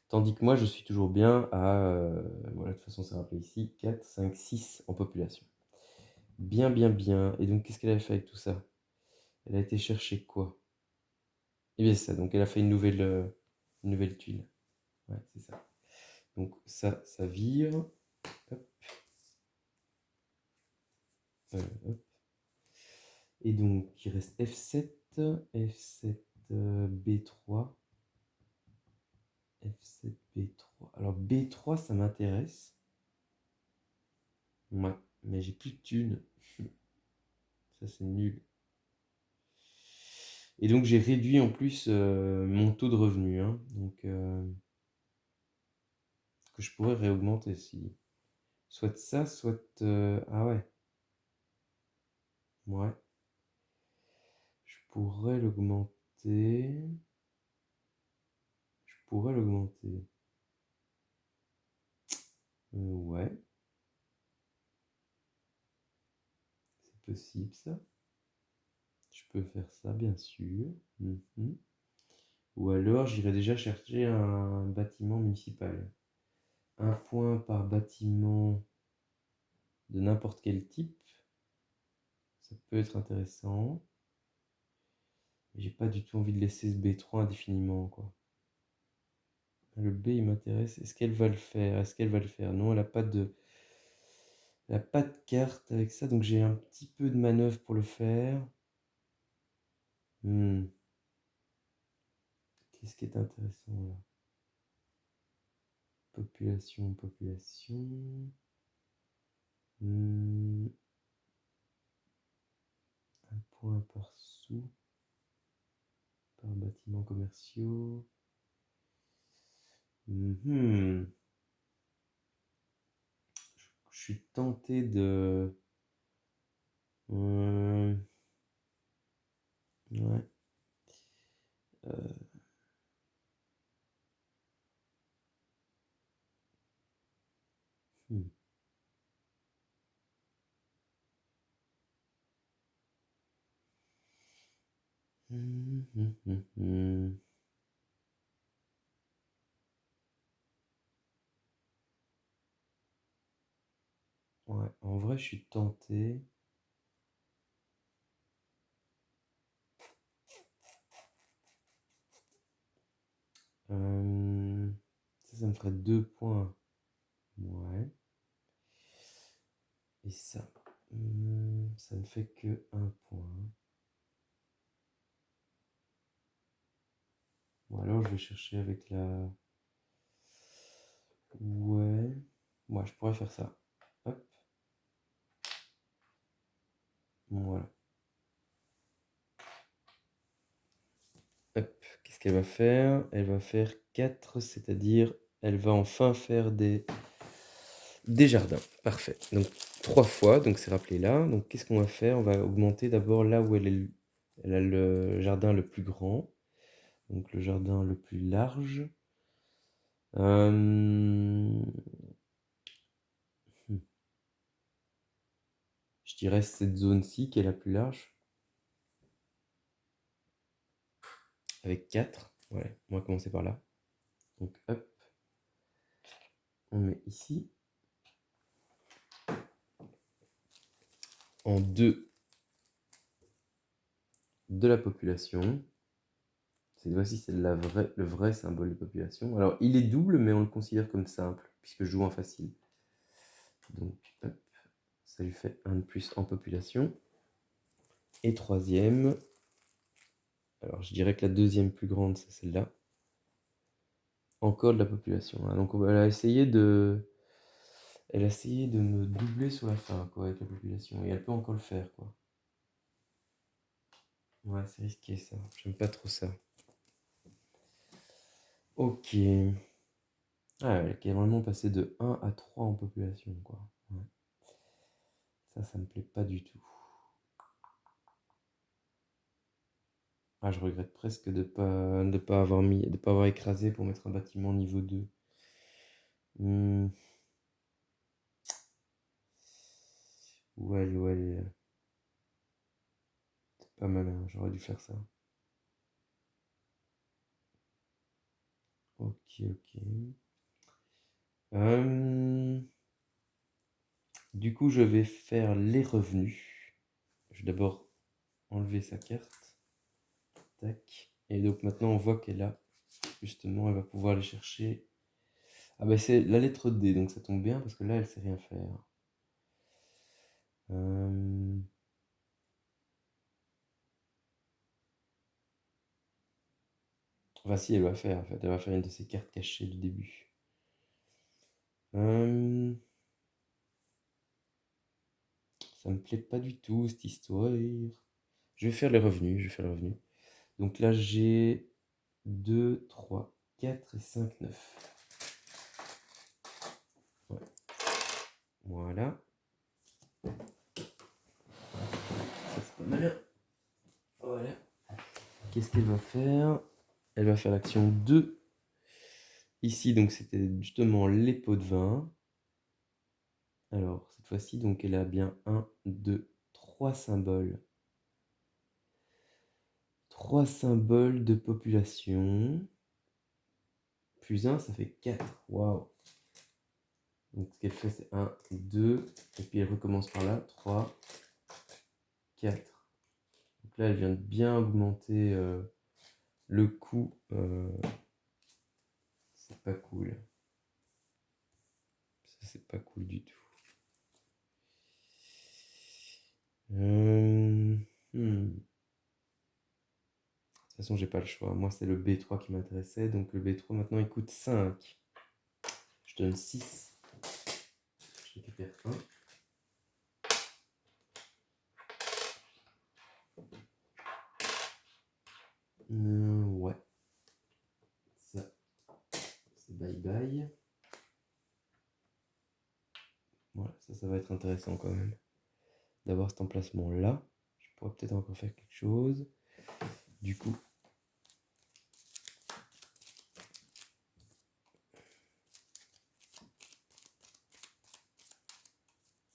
Tandis que moi, je suis toujours bien à. Voilà, de toute façon, c'est rappelé ici. 4, 5, 6 en population. Bien, bien, bien. Et donc, qu'est-ce qu'elle a fait avec tout ça? Elle a été chercher quoi? Eh bien, c'est ça. Donc, elle a fait une nouvelle tuile. Ouais, c'est ça. Donc, ça vire. Hop, hop. Et donc, il reste F7, F7, B3, F7, B3. Alors, B3, ça m'intéresse. Ouais, mais j'ai plus de thunes. Ça, c'est nul. Et donc, j'ai réduit en plus mon taux de revenu, hein. Donc, que je pourrais réaugmenter si. Soit ça, soit. Ah ouais, ouais. Je pourrais l'augmenter. Je pourrais l'augmenter. Ouais, c'est possible ça. Je peux faire ça, bien sûr. Mhm. Ou alors, j'irai déjà chercher un bâtiment municipal. Un point par bâtiment de n'importe quel type. Ça peut être intéressant. J'ai pas du tout envie de laisser ce B3 indéfiniment, quoi. Le B, il m'intéresse. Est-ce qu'elle va le faire? Est-ce qu'elle va le faire? Non, elle a pas de carte avec ça, donc j'ai un petit peu de manœuvre pour le faire. Hmm. Qu'est-ce qui est intéressant là? Population, population. Hmm. Un point par sous, par bâtiment commerciaux. Mhm. Je suis tenté de. Ouais. Euh, hmm. Hmm. Ouais, en vrai, je suis tenté. Euh, ça me ferait 2 points. Ouais. Et ça, ça ne fait que 1 point. Ou alors je vais chercher avec la. Ouais. Ouais, je pourrais faire ça. Hop. Voilà. Hop. Qu'est-ce qu'elle va faire? Elle va faire 4, c'est-à-dire elle va enfin faire des jardins. Parfait. Donc 3 fois, donc c'est rappelé là. Donc qu'est-ce qu'on va faire? On va augmenter d'abord là où elle a le jardin le plus grand. Donc le jardin le plus large. Euh, Je dirais cette zone-ci qui est la plus large, avec 4. Ouais, on va commencer par là. Donc hop, on met ici. En 2 de la population. Cette fois-ci, c'est le vrai symbole de population. Alors, il est double, mais on le considère comme simple, puisque je joue en facile. Donc, hop, ça lui fait 1 de plus en population. Et troisième, alors je dirais que la deuxième plus grande, c'est celle-là. Encore de la population, hein. Donc, elle a essayé de me doubler sur la fin, quoi, avec la population. Et elle peut encore le faire, quoi. Ouais, c'est risqué, ça. J'aime pas trop ça. Ok. Ah, elle est vraiment passée de 1 à 3 en population, quoi. Ouais. Ça me plaît pas du tout. Ah, je regrette presque de pas avoir écrasé pour mettre un bâtiment niveau 2. Hmm. Ouais. C'est pas mal, hein, j'aurais dû faire ça. Ok. Du coup, je vais faire les revenus. Je vais d'abord enlever sa carte. Tac. Et donc maintenant, on voit qu'elle a, justement, elle va pouvoir aller chercher. Ah bah c'est la lettre D, donc ça tombe bien parce que là, elle sait rien faire. Euh, Enfin, si, elle va faire, en fait. Elle va faire une de ses cartes cachées du début. Euh, Ça me plaît pas du tout, cette histoire. Je vais faire les revenus, je vais faire les revenus. Donc là, j'ai 2, 3, 4 et 5, 9. Ouais. Voilà. Ça, c'est pas mal. Voilà. Qu'est-ce qu'elle va faire? Elle va faire l'action 2. Ici, donc, c'était justement les pots de vin. Alors, cette fois-ci, donc, elle a bien 1, 2, 3 symboles. 3 symboles de population. Plus 1, ça fait 4. Waouh! Donc, ce qu'elle fait, c'est 1, 2. Et puis, elle recommence par là. 3, 4. Donc là, elle vient de bien augmenter le coût. C'est pas cool. Ça, c'est pas cool du tout. De toute façon, j'ai pas le choix. Moi, c'est le B3 qui m'intéressait. Donc, le B3, maintenant, il coûte 5. Je donne 6. Je récupère 1. Ouais. Ça, c'est bye bye. Voilà, ça va être intéressant quand même. D'avoir cet emplacement-là. Je pourrais peut-être encore faire quelque chose. Du coup,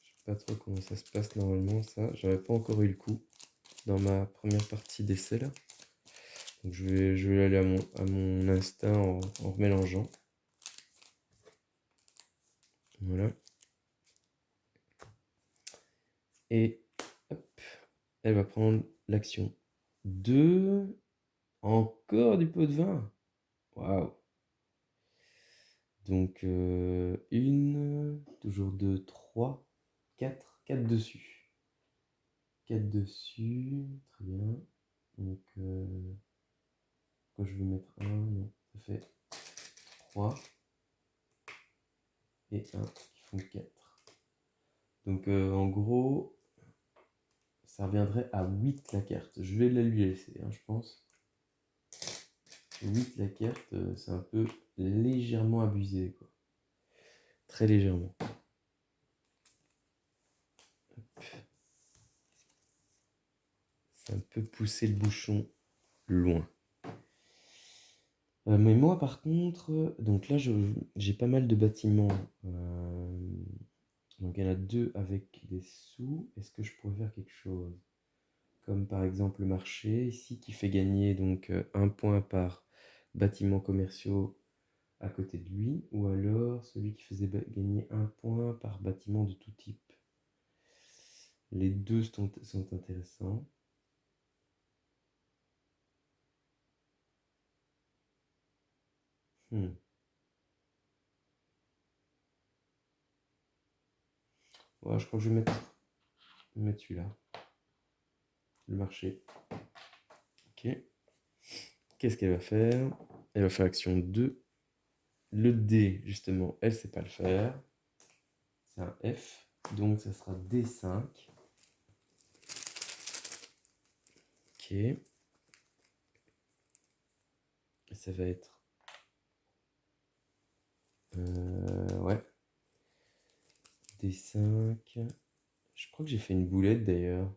je sais pas trop comment ça se passe normalement, ça. J'avais pas encore eu le coup dans ma première partie d'essai là. Donc je vais aller à mon instinct en remélangeant. Voilà. Et hop, elle va prendre l'action 2. Encore du pot de vin. Waouh. Donc une, toujours 2, 3, 4. 4 dessus. 4 dessus. Très bien. Donc pourquoi je veux mettre 1? Non, ça fait 3 et 1 qui font 4. Donc en gros, ça reviendrait à 8 la carte. Je vais la lui laisser, hein, je pense. 8 la carte, c'est un peu légèrement abusé, quoi. Très légèrement. C'est un peu pousser le bouchon loin. Mais moi, par contre, donc là, j'ai pas mal de bâtiments. Donc il y en a 2 avec des sous. Est-ce que je pourrais faire quelque chose? Comme par exemple le marché ici qui fait gagner donc 1 point par bâtiment commerciaux à côté de lui, ou alors celui qui faisait gagner 1 point par bâtiment de tout type. Les deux sont intéressants. Hmm. Ouais, je crois que je vais mettre celui-là. Le marché. Ok. Qu'est-ce qu'elle va faire? Elle va faire action 2. Le D, justement, elle sait pas le faire. C'est un F. Donc ça sera D5. Ok. Et ça va être... ouais. D5. Je crois que j'ai fait une boulette d'ailleurs.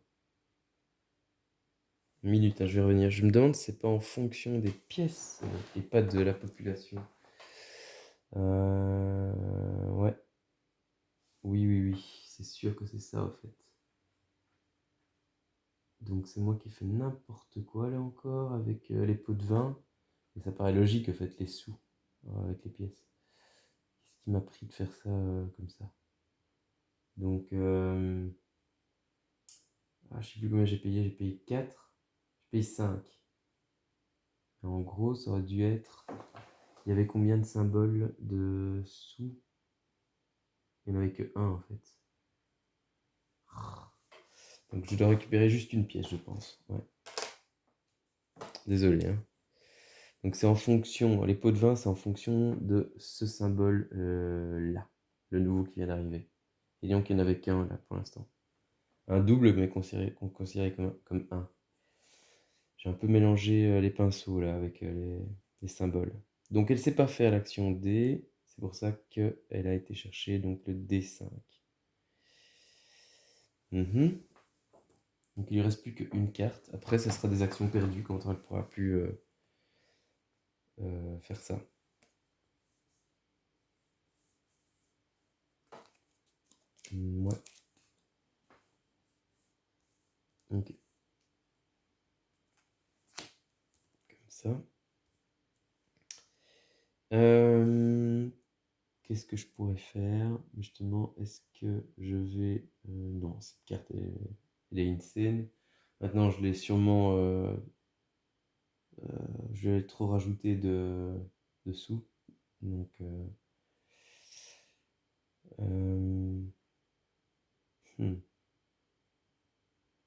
Minute, hein, je vais revenir. Je me demande si c'est pas en fonction des pièces et pas de la population. Ouais. Oui, oui, oui. C'est sûr que c'est ça, en fait. Donc c'est moi qui fais n'importe quoi là encore avec les pots de vin. Et ça paraît logique, en fait, les sous avec les pièces. Qu'est-ce qui m'a pris de faire ça comme ça? Donc, je sais plus combien j'ai payé 4, j'ai payé 5. En gros, ça aurait dû être... Il y avait combien de symboles de sous? Il n'y en avait que un en fait. Donc je dois récupérer juste une pièce, je pense. Ouais. Désolé, hein. Donc c'est en fonction, les pots de vin, c'est en fonction de ce symbole là, le nouveau qui vient d'arriver. Et donc il n'y en avait qu'un là pour l'instant. Un double, mais considéré comme un. J'ai un peu mélangé les pinceaux là avec les symboles. Donc elle ne sait pas faire l'action D, c'est pour ça qu'elle a été chercher donc le D5. Mhm. Donc il lui reste plus qu'une carte. Après, ça sera des actions perdues quand elle ne pourra plus faire ça. Ouais. Ok. Comme ça. Qu'est-ce que je pourrais faire? Justement, est-ce que je vais... non, cette carte, elle est insane. Maintenant, je l'ai sûrement... je vais trop rajouter de sous. Donc... euh, hmm.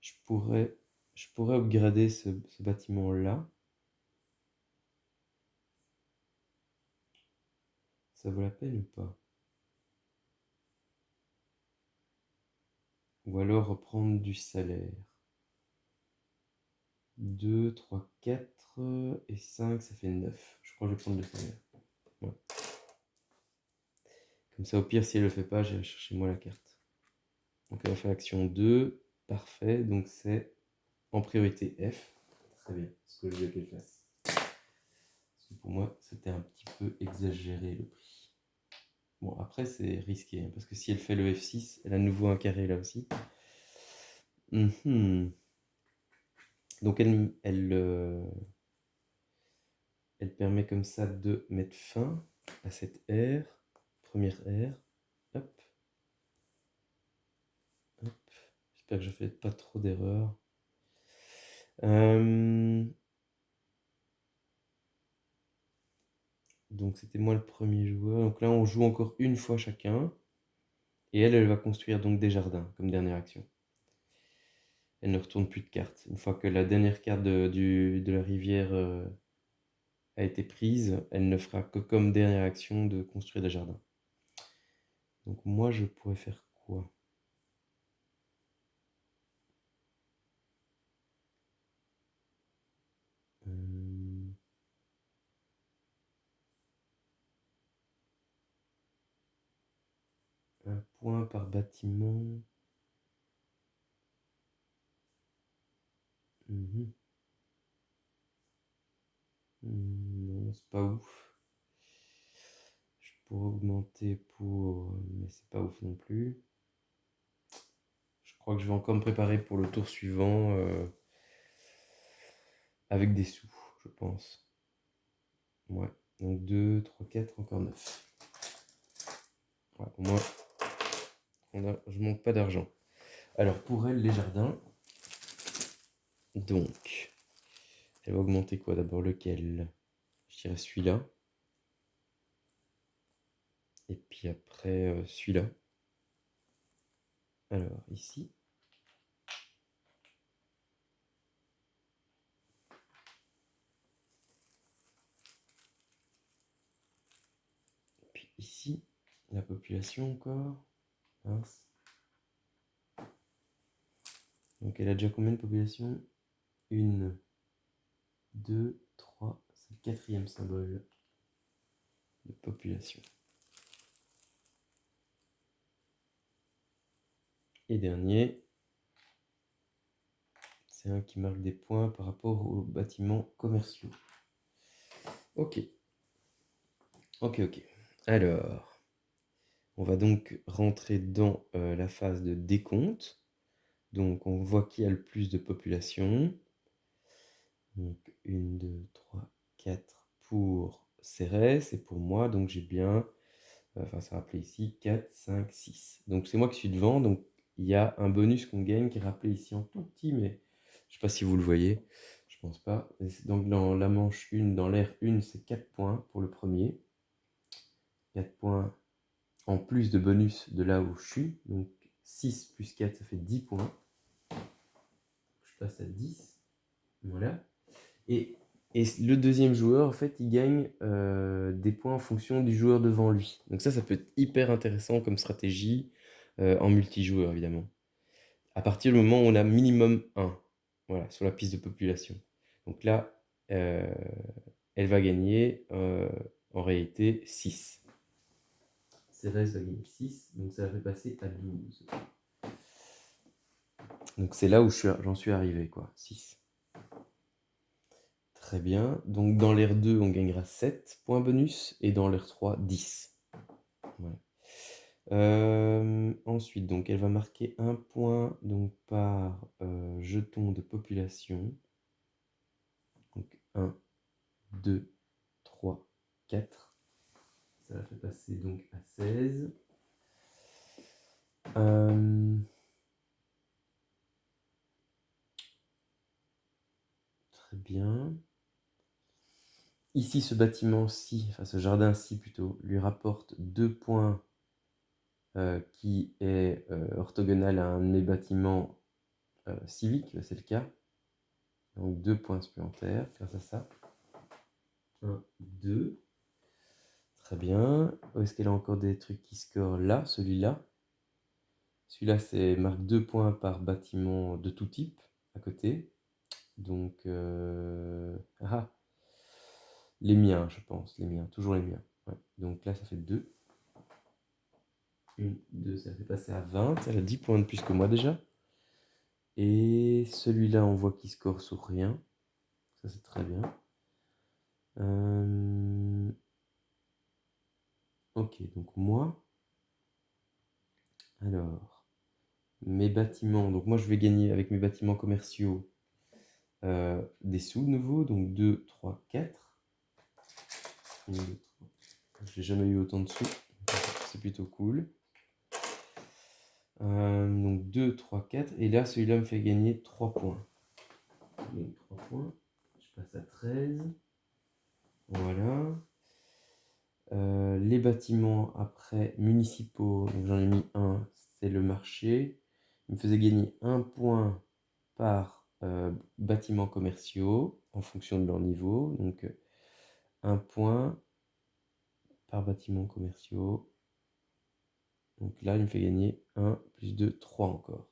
Je pourrais, je pourrais upgrader ce bâtiment-là. Ça vaut la peine ou pas? Ou alors reprendre du salaire. 2, 3, 4 et 5, ça fait 9. Je crois que je vais prendre le salaire. Ouais. Comme ça, au pire, si elle le fait pas, j'irai chercher moi la carte. Donc elle va faire action 2. Parfait. Donc c'est en priorité F. Très bien. Ce que je voulais qu'elle fasse. Parce que pour moi, c'était un petit peu exagéré le prix. Bon, après, c'est risqué. Hein, parce que si elle fait le F6, elle a de nouveau un carré là aussi. Donc elle permet comme ça de mettre fin à cette ère, première ère. Hop, hop. J'espère que je fais pas trop d'erreurs. Donc c'était moi le premier joueur. Donc là on joue encore une fois chacun. Et elle va construire donc des jardins comme dernière action. Elle ne retourne plus de cartes. Une fois que la dernière carte de la rivière a été prise, elle ne fera que comme dernière action de construire des jardins. Donc moi je pourrais faire quoi? Euh, Un point par bâtiment. Mhm. Non, c'est pas ouf. Je pourrais augmenter pour... Mais c'est pas ouf non plus. Je crois que je vais encore me préparer pour le tour suivant avec des sous, je pense. Ouais. Donc 2, 3, 4, encore 9. Ouais, au moins, je manque pas d'argent. Alors pour elle, les jardins. Donc, elle va augmenter quoi d'abord? Lequel? Je dirais celui-là. Et puis après, celui-là. Alors, ici. Et puis ici, la population encore. Mince. Donc elle a déjà combien de population? 1, 2, 3. C'est le quatrième symbole de population. Et dernier, c'est un qui marque des points par rapport aux bâtiments commerciaux. Ok. Ok, ok. Alors, on va donc rentrer dans la phase de décompte. Donc on voit qui a le plus de population. Donc 1, 2, 3, 4 pour Cérès et pour moi. Donc j'ai bien enfin c'est rappelé ici, 4, 5, 6. Donc c'est moi qui suis devant, donc il y a un bonus qu'on gagne qui est rappelé ici en tout petit, mais je sais pas si vous le voyez, je pense pas. Donc dans la manche 1, dans l'air 1, c'est 4 points pour le premier. 4 points en plus de bonus de là où je suis, donc 6 plus 4, ça fait 10 points. Je passe à 10, voilà. Et le deuxième joueur, en fait, il gagne des points en fonction du joueur devant lui. Donc ça peut être hyper intéressant comme stratégie en multijoueur, évidemment. À partir du moment où on a minimum 1, voilà, sur la piste de population. Donc là, elle va gagner en réalité 6. Céleste va gagner 6, donc ça la fait passer à 12. Donc c'est là où j'en suis arrivé, quoi, 6. Très bien. Donc dans l'air 2, on gagnera 7 points bonus et dans l'air 3, 10. Voilà. Ensuite, donc elle va marquer un point donc, par jeton de population. Donc 1, 2, 3, 4. Ça la fait passer donc à 16. Très bien. Ici, ce bâtiment-ci, enfin ce jardin-ci plutôt, lui rapporte 2 points qui est orthogonal à un de mes bâtiments civiques, c'est le cas. Donc 2 points supplémentaires grâce à ça. 1, 2. Très bien. Est-ce qu'elle a encore des trucs qui scorent là, celui-là? Celui-là, c'est marque 2 points par bâtiment de tout type à côté. Donc, les miens, je pense. Les miens, toujours les miens. Ouais. Donc là, ça fait 2. 1, 2, ça fait passer à 20. Elle a 10 points de plus que moi déjà. Et celui-là, on voit qu'il score sur rien. Ça, c'est très bien. Ok, donc moi. Alors, mes bâtiments. Donc moi, je vais gagner avec mes bâtiments commerciaux des sous de nouveau. Donc 2, 3, 4. Je n'ai jamais eu autant de sous. C'est plutôt cool. Donc 2, 3, 4. Et là, celui-là me fait gagner 3 points. Donc 3 points. Je passe à 13. Voilà. Les bâtiments après municipaux, donc j'en ai mis un, c'est le marché. Il me faisait gagner 1 point par bâtiments commerciaux en fonction de leur niveau. Donc 1 point par bâtiment commerciaux. Donc là, il me fait gagner 1 plus 2, 3 encore.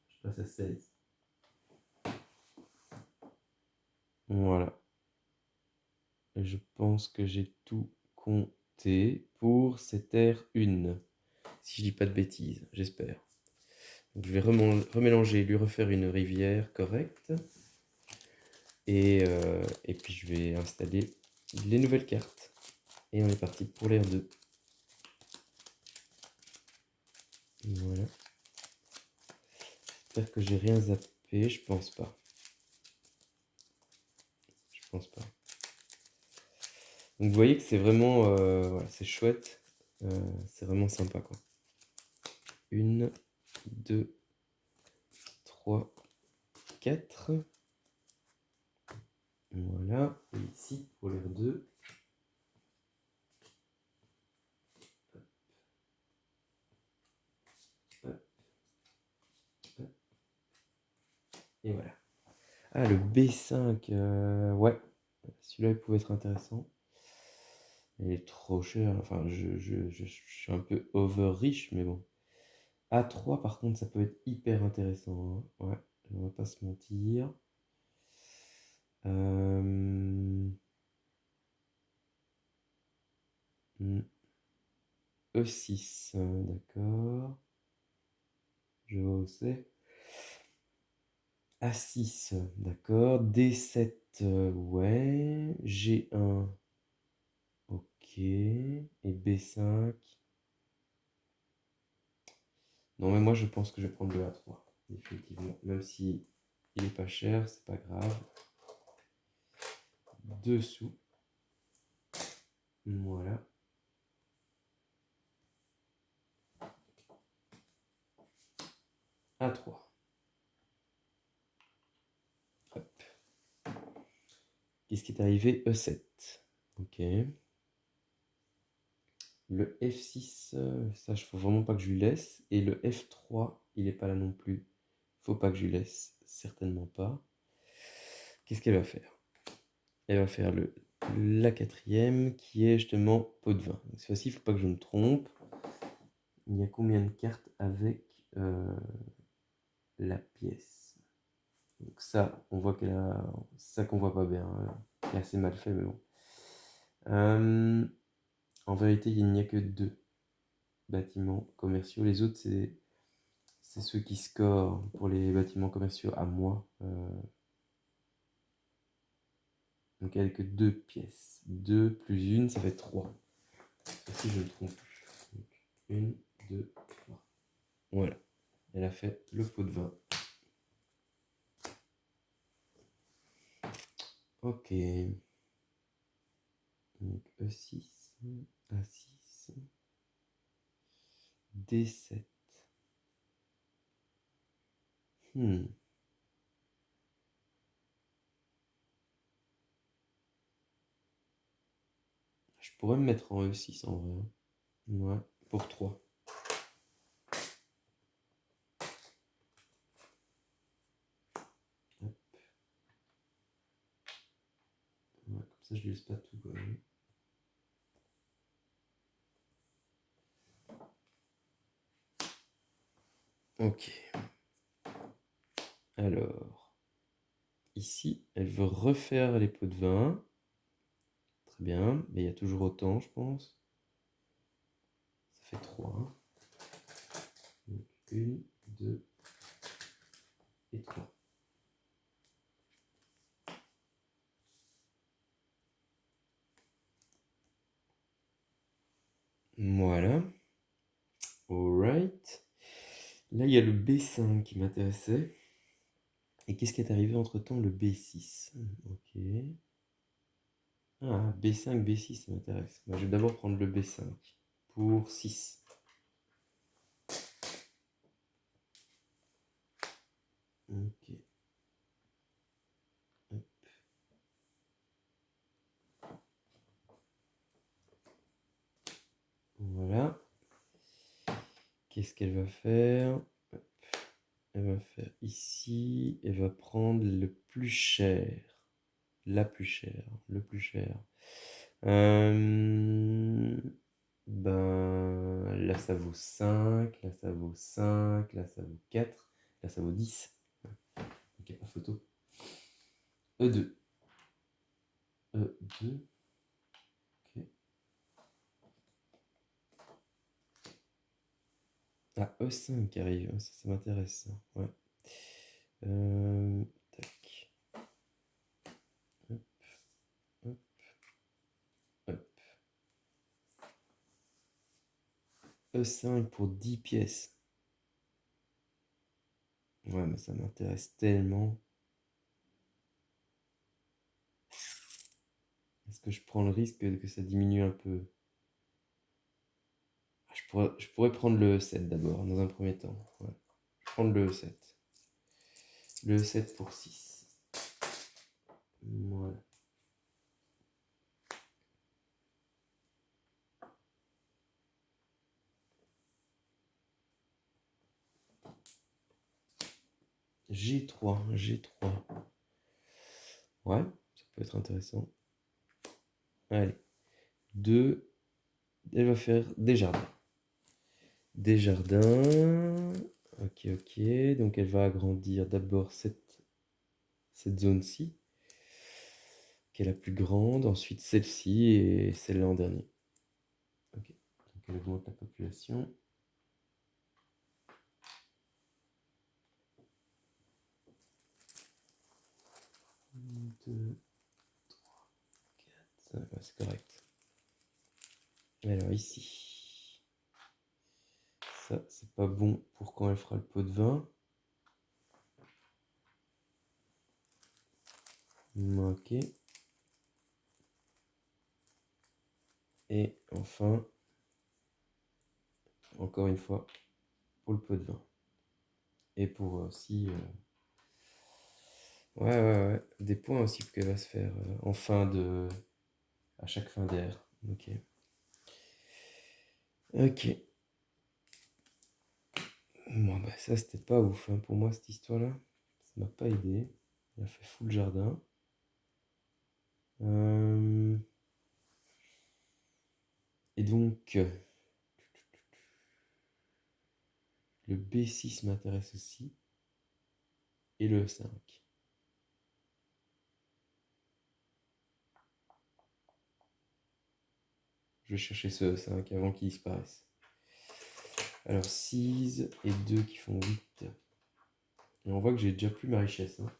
Je passe à 16. Voilà. Et je pense que j'ai tout compté pour cette ère 1. Si je dis pas de bêtises, j'espère. Donc je vais remélanger, lui refaire une rivière correcte. Et puis je vais installer les nouvelles cartes. Et on est parti pour l'ère 2. Voilà. J'espère que j'ai rien zappé, je pense pas. Je pense pas. Donc vous voyez que c'est vraiment, voilà, c'est chouette. C'est vraiment sympa quoi. 1, 2, 3, 4. Voilà. Et ici pour l'ère 2. Et voilà. Ah, le B5, ouais. Celui-là, il pouvait être intéressant. Il est trop cher. Enfin, je suis un peu over riche, mais bon. A3, par contre, ça peut être hyper intéressant, hein. Ouais, on va pas se mentir. E6, d'accord. Je vois où c'est. A6, d'accord. D7, ouais. G1, ok. Et B5. Non, mais moi, je pense que je vais prendre le A3, définitivement. Même si il est pas cher, c'est pas grave. Dessous. Voilà. A3. Hop. Qu'est-ce qui est arrivé? E7. Ok. Le F6, ça, il faut vraiment pas que je lui laisse. Et le F3, il est pas là non plus. Faut pas que je lui laisse. Certainement pas. Qu'est-ce qu'elle va faire? Elle va faire la quatrième qui est justement pot de vin. Donc, cette fois-ci, il ne faut pas que je me trompe. Il y a combien de cartes avec la pièce? Donc ça, on voit qu'elle a... C'est ça qu'on voit pas bien. C'est assez mal fait, mais bon. En vérité, il n'y a que 2 bâtiments commerciaux. Les autres, c'est ceux qui scorent pour les bâtiments commerciaux à moi. Donc il n'y a que 2 pièces. 2 plus 1, ça fait 3. Si je ne me trompe plus. Donc, 1, 2, 3. Voilà. Elle a fait le pot de vin. Ok. Donc E6, A6, D7. Hmm. Je pourrais me mettre en E6 en vrai. Ouais, pour 3. Hop. Ouais, comme ça, je ne laisse pas tout quand même. Ok. Alors, ici, elle veut refaire les pots de vin. Très bien, mais il y a toujours autant, je pense. Ça fait 3. Donc, 1, 2 et 3. Voilà. Alright. Là, il y a le B5 qui m'intéressait. Et qu'est-ce qui est arrivé entre-temps? Le B6. Ok. Ah, B5, B6, ça m'intéresse. Moi, je vais d'abord prendre le B5 pour 6. Ok. Hop. Voilà. Qu'est-ce qu'elle va faire? Hop. Elle va faire ici. Elle va prendre le plus cher. La plus chère. Le plus cher. Ben, là ça vaut 5, là ça vaut 5, là ça vaut 4, là ça vaut 10. Ok, en photo. E2. E2. Ok. Ah, E5 qui arrive. Ça m'intéresse, ça. Ouais. Tac. Hop, hop, hop. E5 pour 10 pièces. Ouais, mais ça m'intéresse tellement. Est-ce que je prends le risque que ça diminue un peu? Ah, je pourrais prendre le E7 d'abord, dans un premier temps. Ouais. Je vais prendre le E7. Le E7 pour 6. Voilà. G3, G3. Ouais, ça peut être intéressant. Allez. 2. Elle va faire des jardins. Des jardins. Ok, ok. Donc elle va agrandir d'abord cette zone-ci, qui est la plus grande. Ensuite celle-ci et celle-là en dernier. Ok. Donc elle augmente la population. 2, 3, 4, 5. Ouais, c'est correct. Alors ici. Ça, c'est pas bon pour quand elle fera le pot de vin. Ok. Et enfin, encore une fois, pour le pot de vin. Et pour aussi... ouais, des points aussi qu'elle va se faire en fin de... à chaque fin d'air. Ok. Ok. Bon, bah ça, c'était pas ouf hein, pour moi, cette histoire-là. Ça m'a pas aidé. Il a fait full jardin. Et donc, le B6 m'intéresse aussi. Et le 5. Je vais chercher ce 5 avant qu'il disparaisse. Alors 6 et 2 qui font 8. Et on voit que j'ai déjà plus ma richesse. Hein.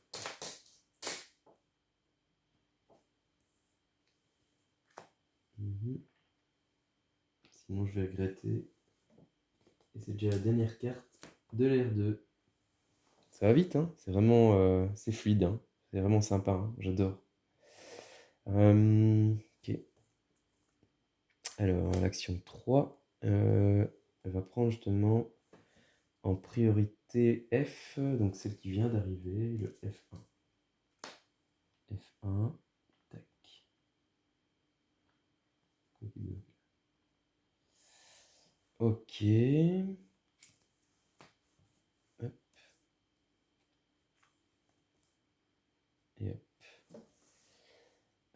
Sinon je vais regretter. Et c'est déjà la dernière carte de l'R2. Ça va vite, hein. C'est vraiment c'est fluide. Hein. C'est vraiment sympa, hein. J'adore. Ok. Alors, l'action 3, elle va prendre justement en priorité F, donc celle qui vient d'arriver, le F1. F1, tac. Ok. Hop. Et hop.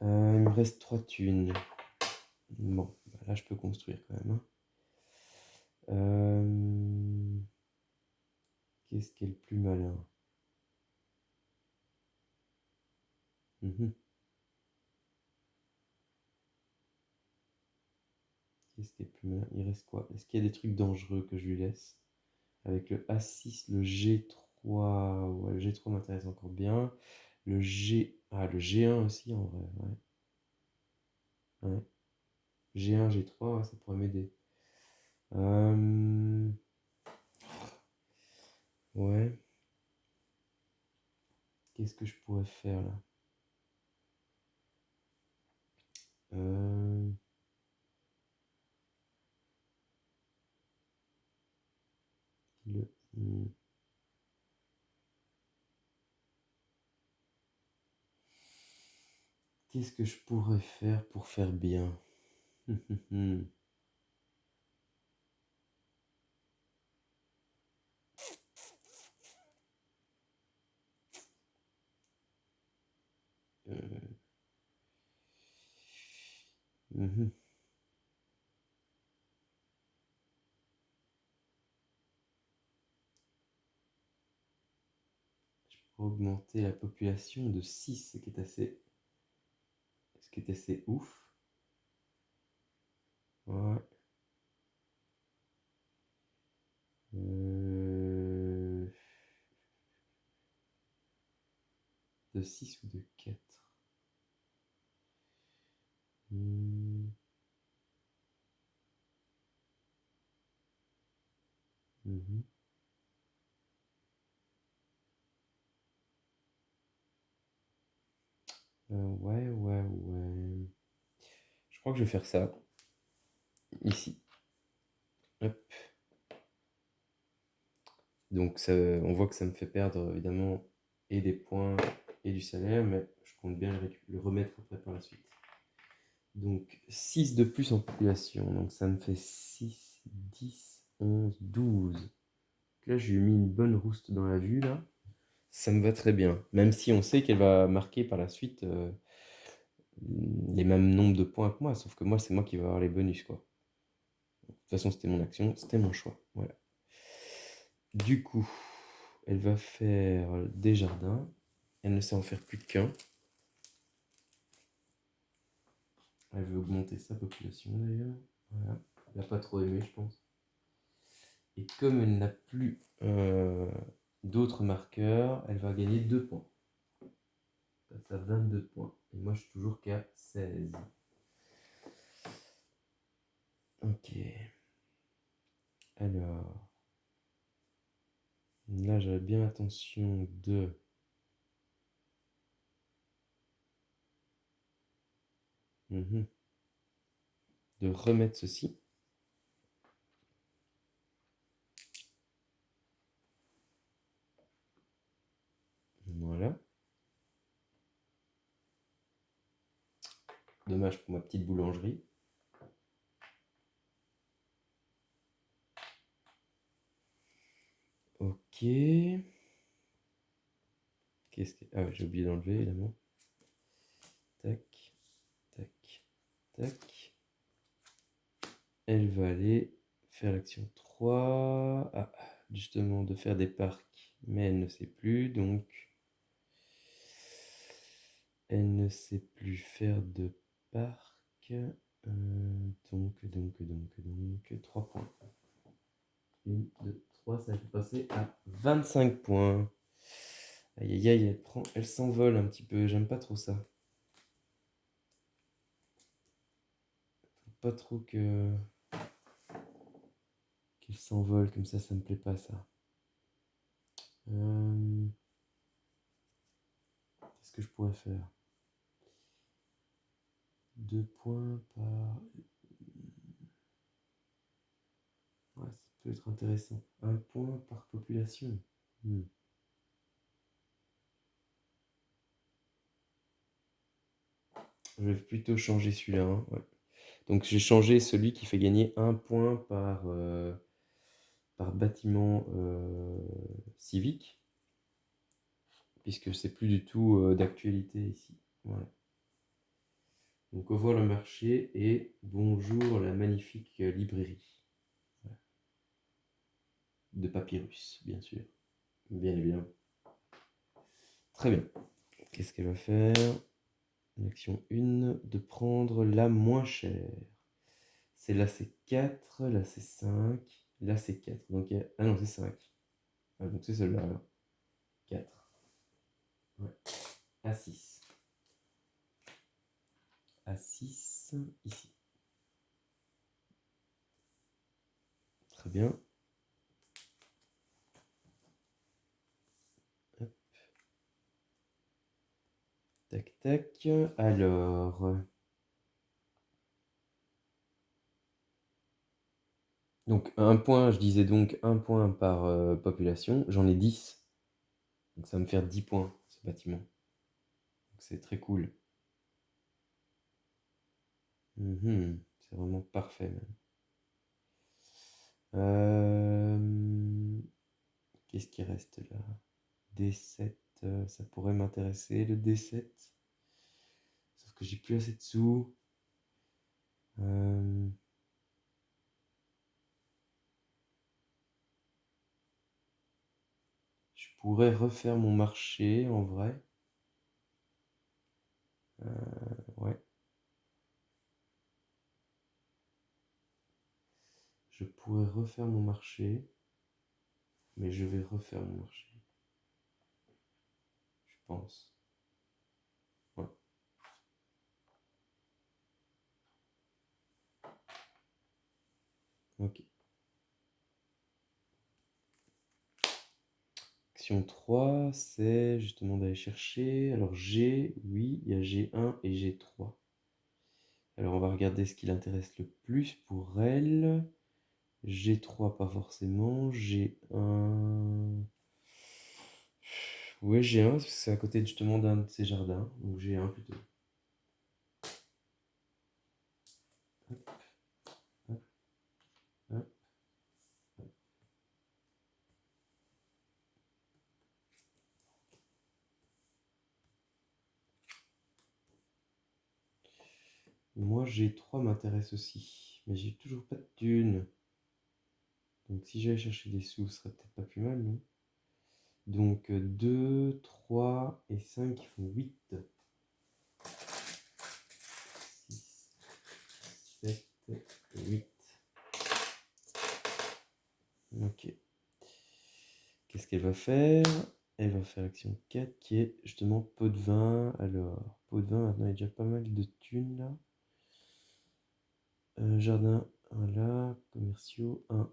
Il me reste 3 thunes. Bon, bah là je peux construire quand même. Hein. Qu'est-ce qui est le plus malin? Qu'est-ce qui est le plus malin? Il reste quoi? Est-ce qu'il y a des trucs dangereux que je lui laisse? Avec le A6, le G3. Ouais, le G3 m'intéresse encore bien. Le G. Ah, le G1 aussi en vrai. Ouais. G1, G3, ouais, ça pourrait m'aider. Ouais. Qu'est-ce que je pourrais faire là? Euh, le- hmm. Qu'est-ce que je pourrais faire pour faire bien? Euh, mhm. Pour augmenter la population de 6, ce qui est assez ouf. Ouais. Euh, de 6 ou de 4. Mhm. Ouais. Je crois que je vais faire ça. Ici. Hop. Donc ça, on voit que ça me fait perdre évidemment et des points et du salaire, mais je compte bien le remettre après par la suite. Donc 6 de plus en population, donc ça me fait 6, 10, 11, 12. Là, je lui ai mis une bonne rouste dans la vue, là. Ça me va très bien. Même si on sait qu'elle va marquer par la suite les mêmes nombres de points que moi, sauf que moi, c'est moi qui vais avoir les bonus, quoi. De toute façon, c'était mon action, c'était mon choix. Voilà. Du coup, elle va faire des jardins. Elle ne sait en faire plus qu'un. Elle veut augmenter sa population, d'ailleurs. Voilà. Elle n'a pas trop aimé, je pense. Et comme elle n'a plus d'autres marqueurs, elle va gagner 2 points. Elle passe à 22 points. Et moi, je suis toujours qu'à 16. Ok. Alors, là, j'avais bien l'intention de... de remettre ceci. Voilà. Dommage pour ma petite boulangerie. Ok. Qu'est-ce que... Ah ouais, j'ai oublié d'enlever, évidemment. Tac, tac, tac. Elle va aller faire l'action 3. Ah, justement, de faire des parcs. Mais elle ne sait plus, donc... Elle ne sait plus faire de parcs. Donc, 3 points. 1, 2, 3, ça fait passer à 25 points. Aïe aïe aïe, elle s'envole un petit peu, j'aime pas trop ça. Faut pas trop qu'elle s'envole comme ça me plaît pas ça. Qu'est-ce que je pourrais faire? 2 points par... Ouais, ça peut être intéressant. 1 point par population. Je vais plutôt changer celui-là, hein, ouais. Donc j'ai changé celui qui fait gagner 1 point par bâtiment civique, puisque c'est plus du tout d'actualité ici. Voilà. Donc au revoir le marché et bonjour la magnifique librairie. Voilà. De papyrus, bien sûr. Bien évidemment. Très bien. Qu'est-ce qu'elle va faire? L'action 1, de prendre la moins chère. C'est là c'est 4, là c'est 5, là c'est 4. Donc, ah non, c'est 5. Ah, donc c'est celle-là alors. 4. Ouais. A6. A6, ici. Très bien. Hop. Tac, tac. Alors. Donc, un point, je disais donc 1 point par population. J'en ai 10. Donc, ça va me faire 10 points, ce bâtiment. Donc, c'est très cool. C'est vraiment parfait, même. Qu'est-ce qui reste là? D7, ça pourrait m'intéresser, le D7. Sauf que j'ai plus assez de sous. Je pourrais refaire mon marché, en vrai. Ouais. Je pourrais refaire mon marché. Mais je vais refaire mon marché. Je pense. Ouais. Ok. Action 3, c'est justement d'aller chercher. Alors G, oui, il y a G1 et G3. Alors on va regarder ce qui l'intéresse le plus pour elle. G3, pas forcément. G1. Ouais, G1, parce que c'est à côté justement d'un de ses jardins. Donc G1 plutôt. Hop, hop, hop. Moi, G3 m'intéresse aussi. Mais j'ai toujours pas de thunes. Donc si j'allais chercher des sous, ce serait peut-être pas plus mal, non? Donc 2, 3 et 5 font 8. 6, 7, 8. Ok. Qu'est-ce qu'elle va faire? Elle va faire l'action 4 qui est justement pot de vin. Alors, pot de vin, maintenant il y a déjà pas mal de thunes là. Jardin, voilà. Commerciaux, 1,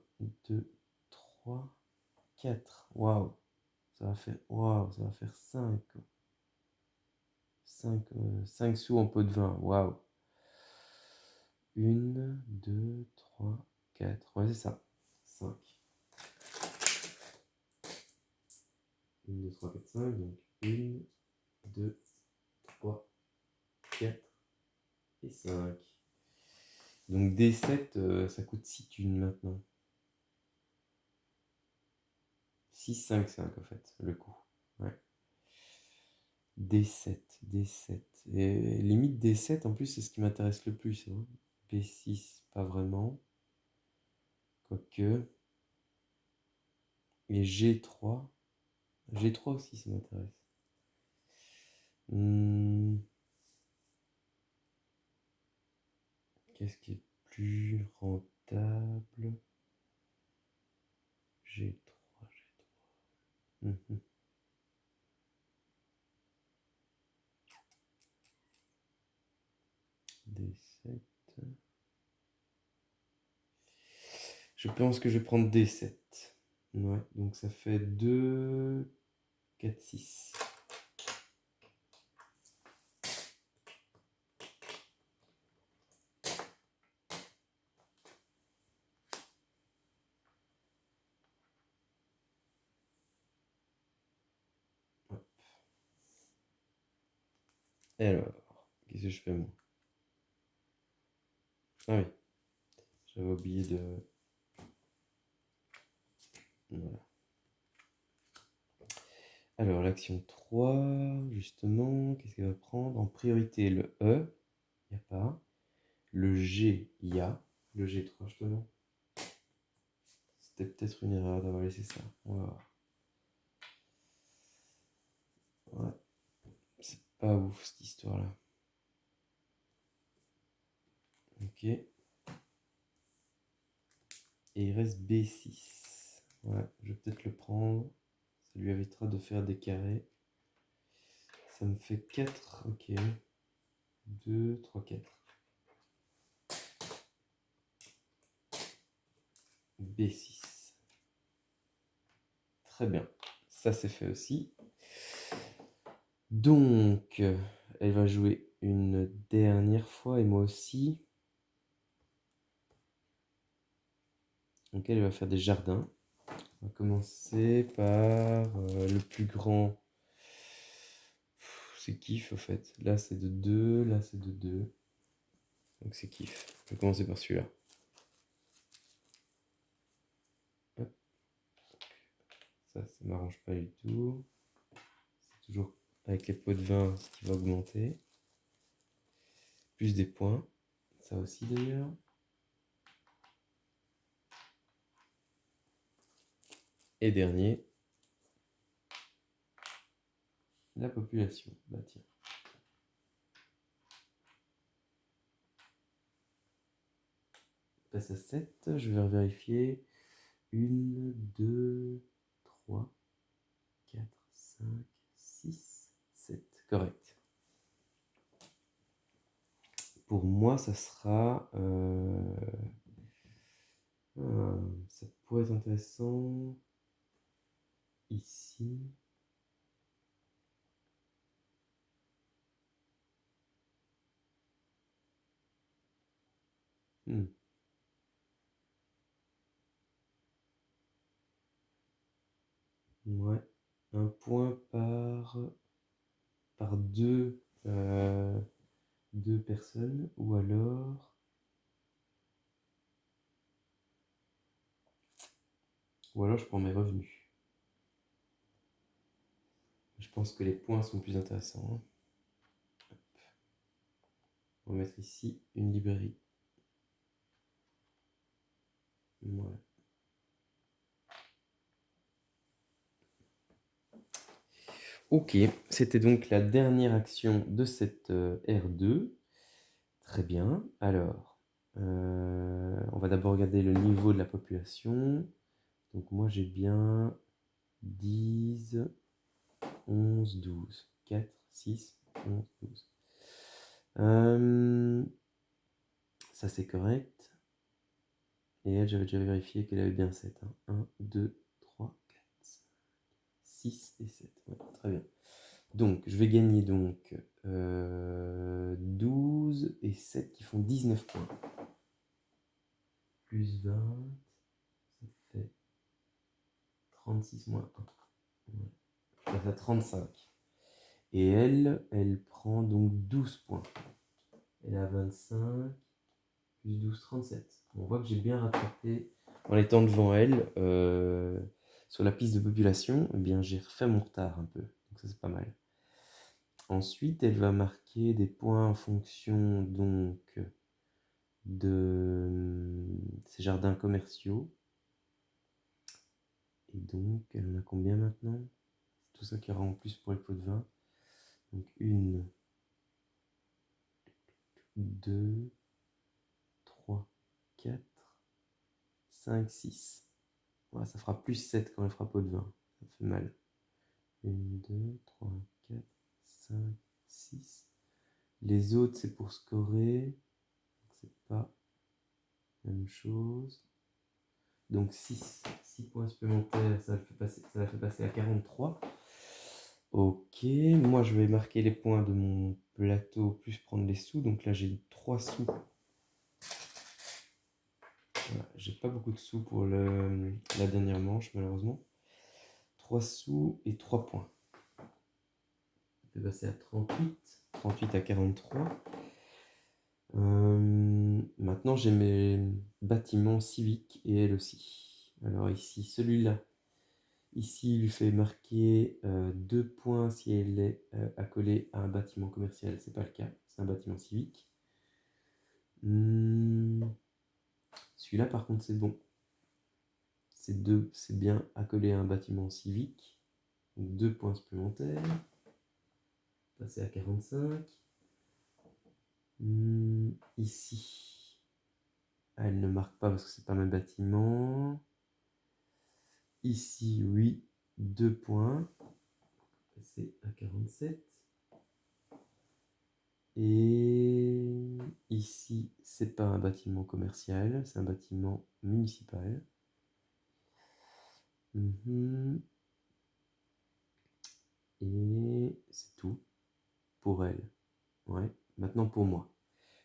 2, 3, 4. Waouh! Waouh, ça va faire 5. 5 sous en pot de vin. Waouh! 1, 2, 3, 4. Ouais, c'est ça. 5. 1, 2, 3, 4, 5. Donc 1, 2, 3, 4 et 5. Donc D7, ça coûte 6 thunes maintenant. 6, 5, 5 en fait, le coup. Ouais. D7, D7. Et limite D7, en plus, c'est ce qui m'intéresse le plus, hein. B6, pas vraiment. Quoique. Et G3. G3 aussi, ça m'intéresse. Qu'est-ce qui est plus rentable? G3, G3. D7. Je pense que je vais prendre D7. Ouais, donc ça fait 2, 4, 6. Hop. Et alors, qu'est-ce que je fais moi? Ah oui, j'avais oublié de... Voilà. Alors, l'action 3, justement, qu'est-ce qu'elle va prendre? En priorité, le E, il n'y a pas. Le G, il y a. Le G3, justement. C'était peut-être une erreur d'avoir laissé ça. On va voir. Ouais. C'est pas ouf, cette histoire-là. Ok. Et il reste B6. Ouais, je vais peut-être le prendre. Ça lui évitera de faire des carrés. Ça me fait 4. Ok. 2, 3, 4. B6. Très bien. Ça, c'est fait aussi. Donc, elle va jouer une dernière fois et moi aussi. Donc, elle va faire des jardins. On va commencer par le plus grand. C'est kiff, au fait. Là, c'est de 2. Là, c'est de 2. Donc, c'est kiff. Je vais commencer par celui-là. Hop. Ça m'arrange pas du tout. C'est toujours avec les pots de vin ce qui va augmenter. Plus des points. Ça aussi, d'ailleurs. Et dernier, la population. Bah tiens. Passe à 7. Je vais vérifier. 1, 2, 3, 4, 5, 6, 7. Correct. Pour moi, ça sera... ça pourrait être intéressant. Ici. Ouais. Un point par deux personnes. Ou alors je prends mes revenus. Je pense que les points sont plus intéressants, hein. On va mettre ici une librairie. Ouais. Ok, c'était donc la dernière action de cette R2. Très bien. Alors, on va d'abord regarder le niveau de la population. Donc moi j'ai bien 10, 11, 12. 4, 6, 11, 12. Ça c'est correct. Et elle, j'avais déjà vérifié qu'elle avait bien 7. 1, 2, 3, 4, 5, 6 et 7. Ouais, très bien. Donc, je vais gagner 12 et 7 qui font 19 points. plus 20, ça fait 36 moins 1. Ouais. Je passe à 35. Et elle prend donc 12 points. Elle a 25, plus 12, 37. On voit que j'ai bien rattrapé en étant devant elle. Sur la piste de population, eh bien, j'ai refait mon retard un peu. Donc ça, c'est pas mal. Ensuite, elle va marquer des points en fonction donc de ses jardins commerciaux. Et donc, elle en a combien maintenant? C'est tout ça qui aura en plus pour les pots de vin. Donc 1, 2, 3, 4, 5, 6. Ouais, ça fera plus 7 quand elle fera pot de vin. Ça fait mal. 1, 2, 3, 4, 5, 6. Les autres, c'est pour scorer. C'est pas la même chose. Donc 6 points supplémentaires, ça la fait passer à 43. Ok, moi je vais marquer les points de mon plateau plus prendre les sous. Donc là j'ai 3 sous. Voilà, j'ai pas beaucoup de sous pour la dernière manche malheureusement. 3 sous et 3 points. Ça fait passer à 38. 38 à 43. Maintenant j'ai mes bâtiments civiques et elle aussi. Alors ici, celui-là. Ici, il lui fait marquer 2 points si elle est accolée à un bâtiment commercial. C'est pas le cas, c'est un bâtiment civique. Celui-là, par contre, c'est bon. C'est bien accolé à un bâtiment civique. Donc 2 points supplémentaires. Passer à 45. Ici, elle ne marque pas parce que c'est pas un bâtiment. Ici, oui, 2 points. Passer à 47. Et ici, c'est pas un bâtiment commercial, c'est un bâtiment municipal. Et c'est tout pour elle. Ouais. Maintenant pour moi.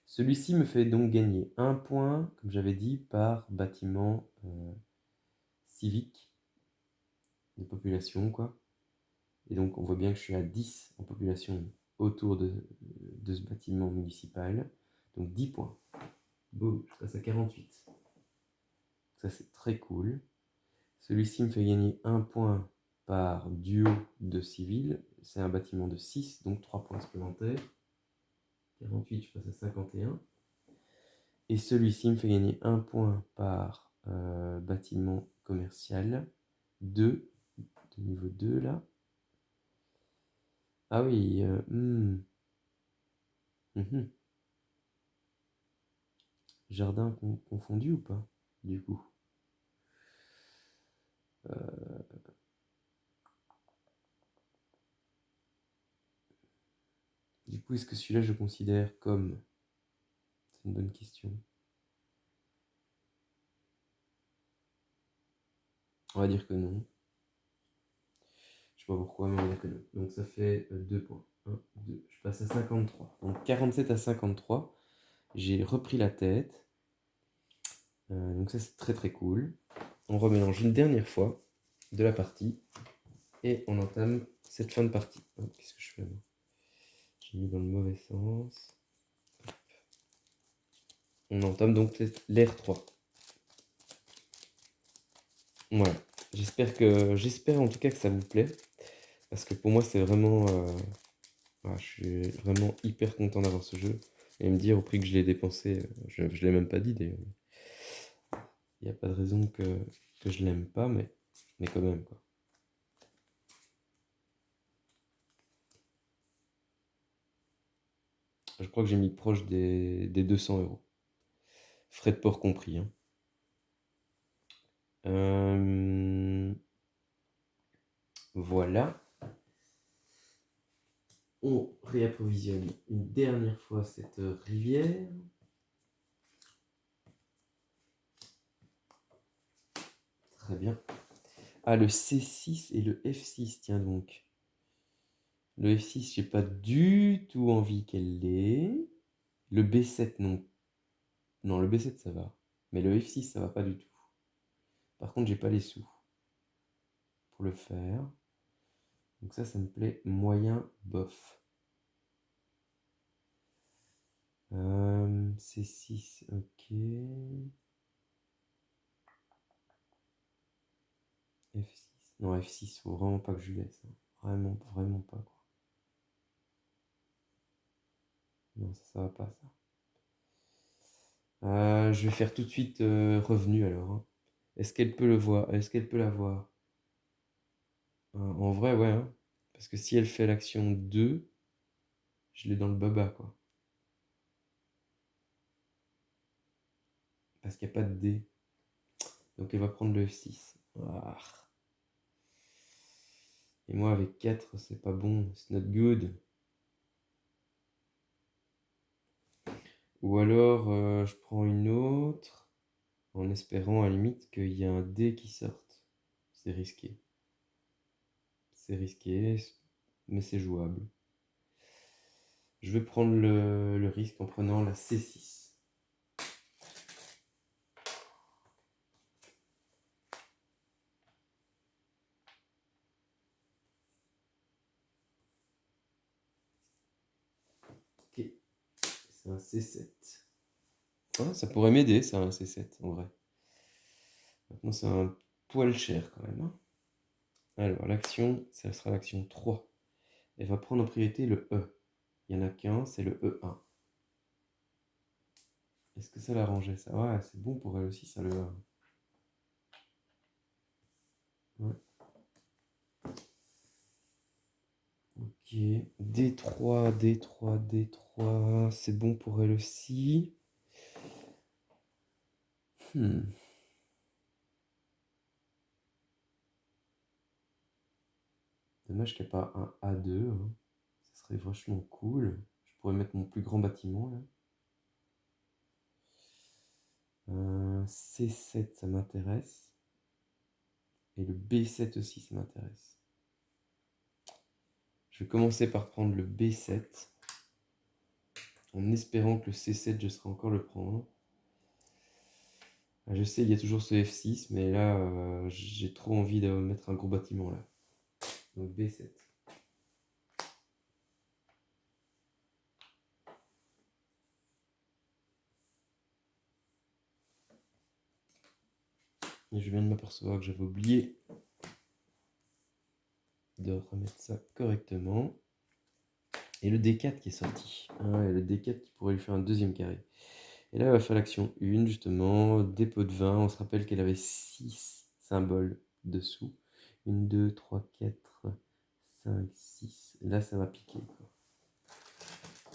Celui-ci me fait donc gagner 1 point, comme j'avais dit, par bâtiment civique de population, quoi. Et donc on voit bien que je suis à 10 en population autour de ce bâtiment municipal. Donc 10 points. Boum, je passe à 48. Ça c'est très cool. Celui-ci me fait gagner 1 point par duo de civil. C'est un bâtiment de 6, donc 3 points supplémentaires. 48, je passe à 51. Et celui-ci me fait gagner 1 point par bâtiment commercial. 2, de niveau 2 là. Ah oui, jardin confondu ou pas, du coup? Du coup, est-ce que celui-là je considère comme... C'est une bonne question. On va dire que non. Je sais pas pourquoi, mais on va dire que non. Donc ça fait 2 points. 1, 2. Je passe à 53. Donc 47 à 53. J'ai repris la tête. Donc ça c'est très très cool. On remélange une dernière fois de la partie. Et on entame cette fin de partie. Oh, qu'est-ce que je fais là? J'ai mis dans le mauvais sens. On entame donc l'air 3. Voilà. J'espère en tout cas que ça vous plaît. Parce que pour moi c'est vraiment... voilà, je suis vraiment hyper content d'avoir ce jeu. Et me dire au prix que je l'ai dépensé, je l'ai même pas dit d'ailleurs. Il n'y a pas de raison que je l'aime pas, mais quand même quoi. Je crois que j'ai mis proche des 200 €. Frais de port compris. Hein. Voilà. On réapprovisionne une dernière fois cette rivière. Très bien. Ah, le C6 et le F6, tiens donc. Le F6, j'ai pas du tout envie qu'elle l'ait. Le B7, non. Non, le B7, ça va. Mais le F6, ça va pas du tout. Par contre, j'ai pas les sous pour le faire. Donc ça me plaît moyen bof. C6, ok. F6. Non, F6, faut vraiment pas que je laisse. Hein. Vraiment, vraiment pas, quoi. Non, ça va pas, ça. Je vais faire tout de suite revenu, alors. Hein. Est-ce qu'elle peut le voir? Est-ce qu'elle peut la voir? En vrai, ouais. Hein. Parce que si elle fait l'action 2, je l'ai dans le baba, quoi. Parce qu'il n'y a pas de D. Donc elle va prendre le F6. Ah. Et moi, avec 4, c'est pas bon. It's not good. Ou alors, je prends une autre, en espérant à la limite qu'il y ait un D qui sorte. C'est risqué. C'est risqué, mais c'est jouable. Je vais prendre le risque en prenant la C6. Ok, c'est un C7. Ah, ça pourrait m'aider, ça, un C7, en vrai. Maintenant, c'est un poil cher, quand même. Hein. Alors, l'action, ça sera l'action 3. Elle va prendre en priorité le E. Il n'y en a qu'un, c'est le E1. Est-ce que ça l'arrangeait, ça? Ouais, c'est bon pour elle aussi, ça, le E1. Ouais. Ok, D3, D3, D3, c'est bon pour elle aussi. Dommage qu'il n'y ait pas un A2. Hein. Ça serait vachement cool. Je pourrais mettre mon plus grand bâtiment là. C7, ça m'intéresse. Et le B7 aussi, ça m'intéresse. Je vais commencer par prendre le B7. En espérant que le C7, je serai encore le prendre. Je sais, il y a toujours ce F6, mais là, j'ai trop envie de mettre un gros bâtiment là. Donc B7. Et je viens de m'apercevoir que j'avais oublié de remettre ça correctement. Et le D4 qui est sorti. Ah ouais, le D4 qui pourrait lui faire un deuxième carré. Et là, elle va faire l'action 1, justement, dépôt de vin. On se rappelle qu'elle avait 6 symboles dessous. 1, 2, 3, 4, 5, 6. Et là, ça va piquer. Quoi.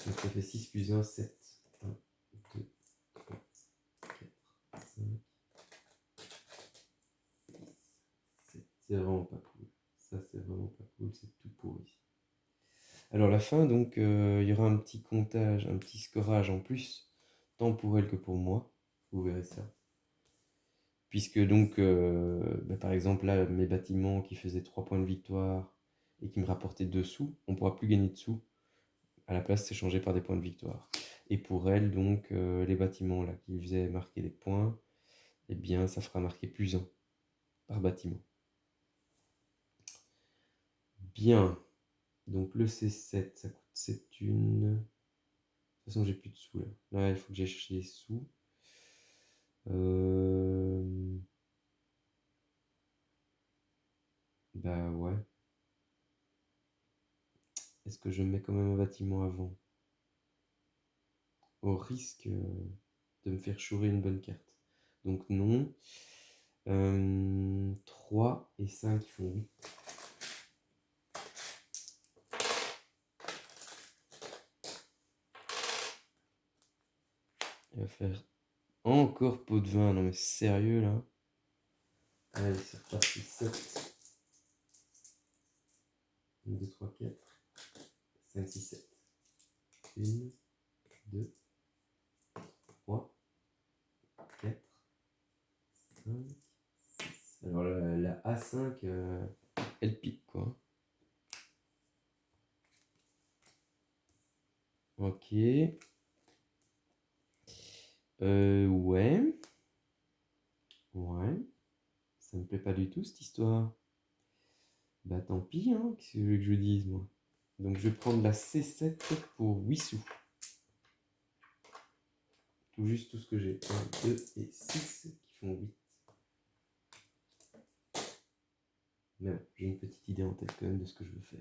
Donc ça fait 6 plus 1, 7. 1, 2, 3, 4, 5, 6, 7. C'est vraiment pas cool. Ça, c'est vraiment pas cool. C'est tout pourri. Alors la fin, donc, il y aura un petit comptage, un petit scorage en plus, tant pour elle que pour moi. Vous verrez ça. Puisque donc, par exemple, là, mes bâtiments qui faisaient 3 points de victoire et qui me rapportaient 2 sous, on ne pourra plus gagner de sous. À la place, c'est changé par des points de victoire. Et pour elle, donc, les bâtiments là, qui faisaient marquer des points, eh bien, ça fera marquer plus 1 par bâtiment. Bien. Donc le C7, ça coûte 7 thunes. De toute façon, j'ai plus de sous là. Là, il faut que j'aille chercher des sous. Bah ouais. Est-ce que je mets quand même un bâtiment avant? Au risque de me faire chourer une bonne carte. Donc non. 3 et 5 font 8. Elle va faire encore pot de vin. Non mais sérieux là. Allez, c'est reparti. 7. 1, 2, 3, 4. 5, 6, 7. 1, 2, 3, 4, 5, 6. Alors la A5, elle pique quoi. Ok. Ouais. Ouais, ça me plaît pas du tout cette histoire. Bah tant pis, hein, qu'est-ce que tu veux que je dise moi. Donc je vais prendre la C7 pour 8 sous. Tout juste tout ce que j'ai. 1, 2 et 6 qui font 8. Mais bon, j'ai une petite idée en tête quand même de ce que je veux faire.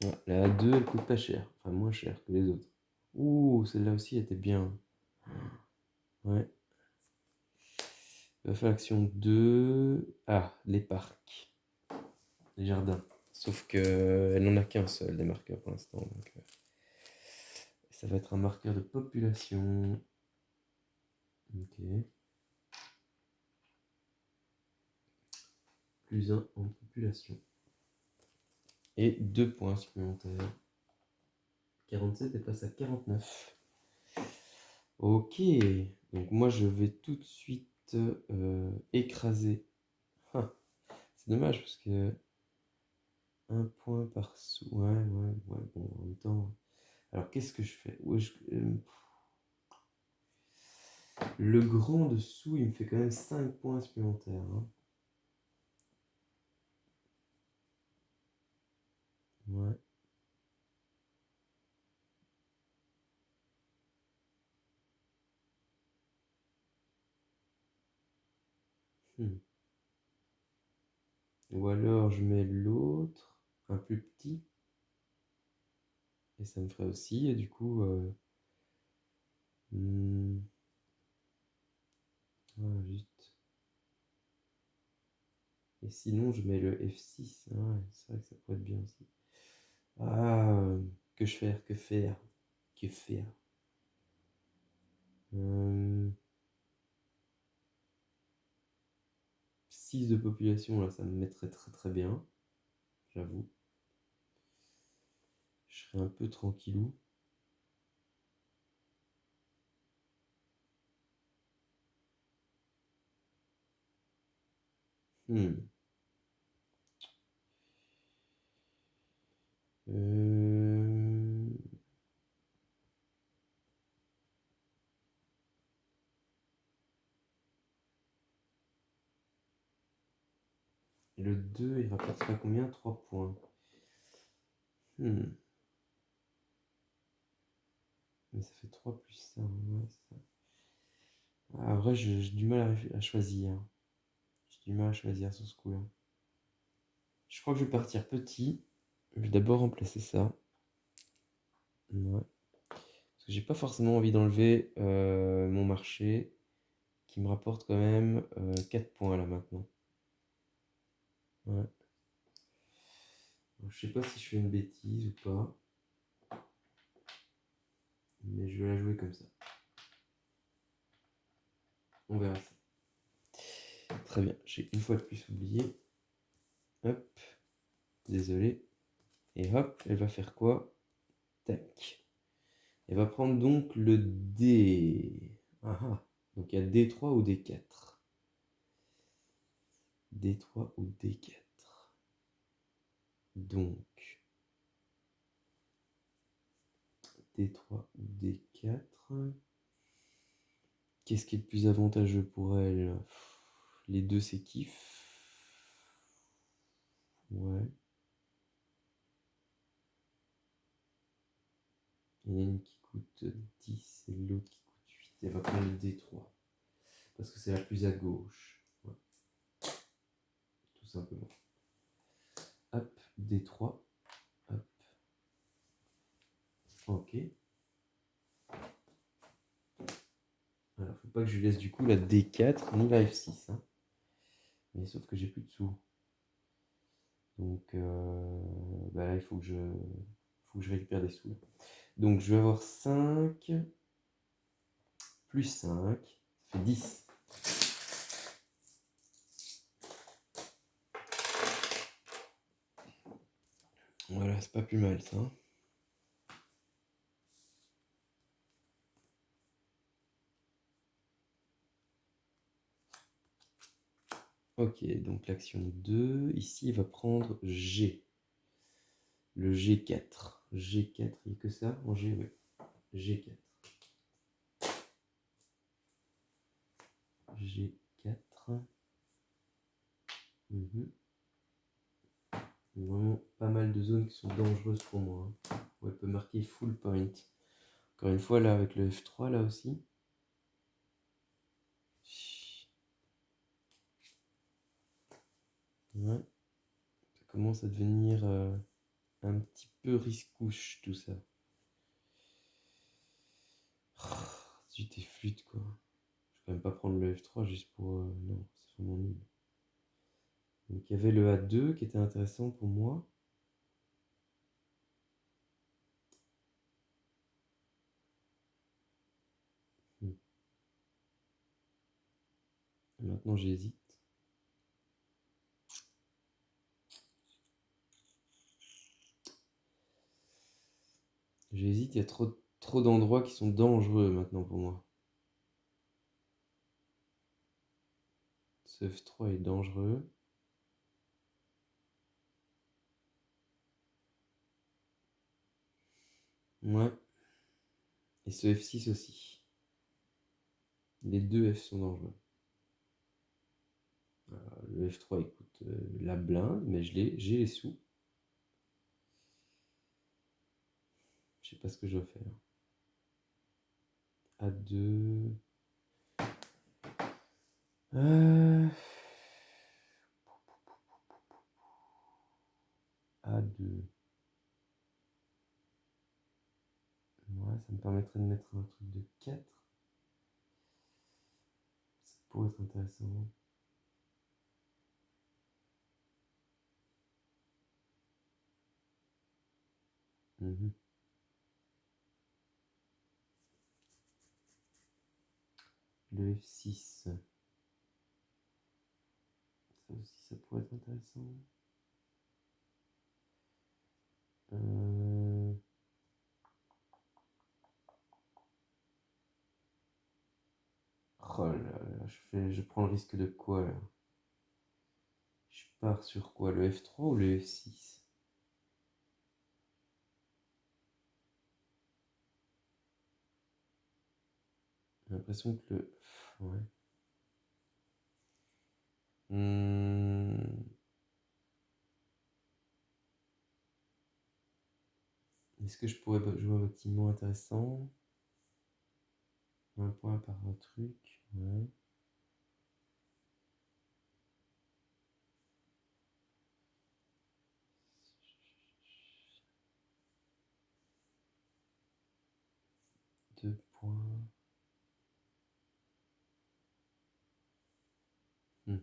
Ouais, la A2, elle coûte pas cher. Enfin, moins cher que les autres. Ouh, celle-là aussi était bien. Ouais. Il va faire l'action 2. Ah, les parcs. Les jardins. Sauf que elle n'en a qu'un seul des marqueurs pour l'instant. Donc, ça va être un marqueur de population. Ok. Plus 1 en population. Et 2 points supplémentaires. 47 et passe à 49. Ok. Donc moi je vais tout de suite écraser. Ah, c'est dommage parce que un point par sous. Ouais, bon, en même temps. Alors qu'est-ce que je fais? Le grand dessous, il me fait quand même 5 points supplémentaires. Hein. Ouais. Hmm. Ou alors je mets l'autre, un plus petit, et ça me ferait aussi, et du coup. Hmm, ah, juste. Et sinon, je mets le F6. Ouais, c'est vrai que ça pourrait être bien aussi. Ah, que faire, que faire, que faire. Euh, 6 de population, là, ça me mettrait très très bien, j'avoue. Je serais un peu tranquillou. Hmm. Euh, Le 2, il rapportera combien? 3 points. Hmm. Mais ça fait 3 plus ça. Ouais, ça. Ah, en vrai, j'ai du mal à choisir. J'ai du mal à choisir sur ce coup-là. Je crois que je vais partir petit. Je vais d'abord remplacer ça. Ouais. Parce que j'ai pas forcément envie d'enlever mon marché qui me rapporte quand même 4 points là maintenant. Ouais. Alors, je sais pas si je fais une bêtise ou pas. Mais je vais la jouer comme ça. On verra ça. Très bien. J'ai une fois de plus oublié. Hop. Désolé. Et hop, elle va faire quoi? Tac. Elle va prendre donc le D. Ah ah. Donc il y a D3 ou D4. D3 ou D4. Donc D3 ou D4. Qu'est-ce qui est le plus avantageux pour elle? Les deux c'est kiff. Ouais. Il y en a une qui coûte 10 et l'autre qui coûte 8. Elle va prendre le D3. Parce que c'est la plus à gauche. Ouais. Tout simplement. Hop, D3. Hop. Ok. Alors, faut pas que je lui laisse du coup la D4 ni la F6. Hein. Mais sauf que j'ai plus de sous. Donc bah là, il faut que je récupère des sous. Donc je vais avoir 5 plus 5. Ça fait 10. Voilà, c'est pas plus mal ça. Ok, donc l'action 2. Ici, il va prendre G. Le G4. G4, il n'y a que ça en G, ouais. G4. G4. Vraiment pas mal de zones qui sont dangereuses pour moi, hein. Où elle peut marquer full point. Encore une fois, là, avec le F3, là aussi. Ouais. Ça commence à devenir un petit peu riscouche, tout ça. Zut et flûte, quoi. Je vais quand même pas prendre le F3 juste pour... non, c'est vraiment nul. Donc il y avait le A2 qui était intéressant pour moi. Et maintenant j'hésite. J'hésite, il y a trop d'endroits qui sont dangereux maintenant pour moi. Ce F3 est dangereux. Ouais. Et ce F6 aussi. Les deux F sont dangereux. Le F3 il coûte la blinde, mais j'ai les sous. Je sais pas ce que je dois faire. A2. A2. Ouais, ça me permettrait de mettre un truc de 4. Ça pourrait être intéressant. Le F6. Ça aussi, ça pourrait être intéressant. Oh là là, je prends le risque de quoi là? Je pars sur quoi? Le F3 ou le F6? J'ai l'impression que le... Ouais. Est-ce que je pourrais jouer un bâtiment intéressant? Un point par un truc. Ouais. Deux points. Ouais.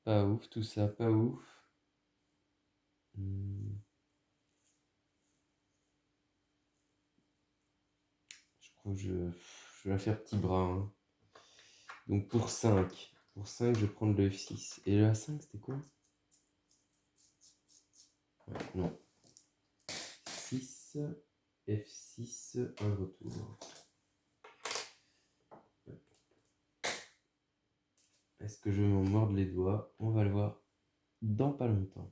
Pas ouf tout ça, pas ouf. Je crois que je vais la faire petit bras, hein. Donc pour 5. Pour 5, je vais prendre le F6. Et le A5, c'était quoi? Ouais, non. 6, F6, un retour. Est-ce que je vais m'en mordre les doigts? On va le voir dans pas longtemps.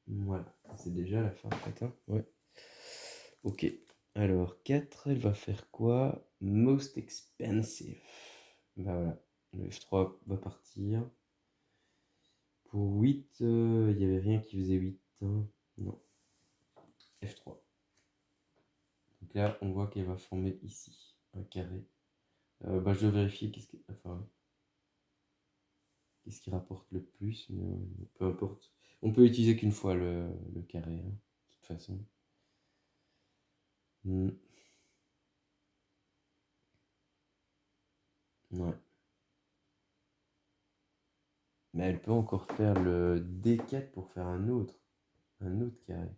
Voilà, c'est déjà la fin en fait, hein. Ouais. Ok. Alors, 4, elle va faire quoi? Most expensive. Bah voilà, le F3 va partir. Pour 8, il n'y avait rien qui faisait 8, hein. Non. F3. Donc là, on voit qu'elle va former ici un carré. Bah, je dois vérifier qu'est-ce qui rapporte le plus, mais peu importe. On peut utiliser qu'une fois le carré, hein, de toute façon. Ouais. Mais elle peut encore faire le D4 pour faire un autre carré.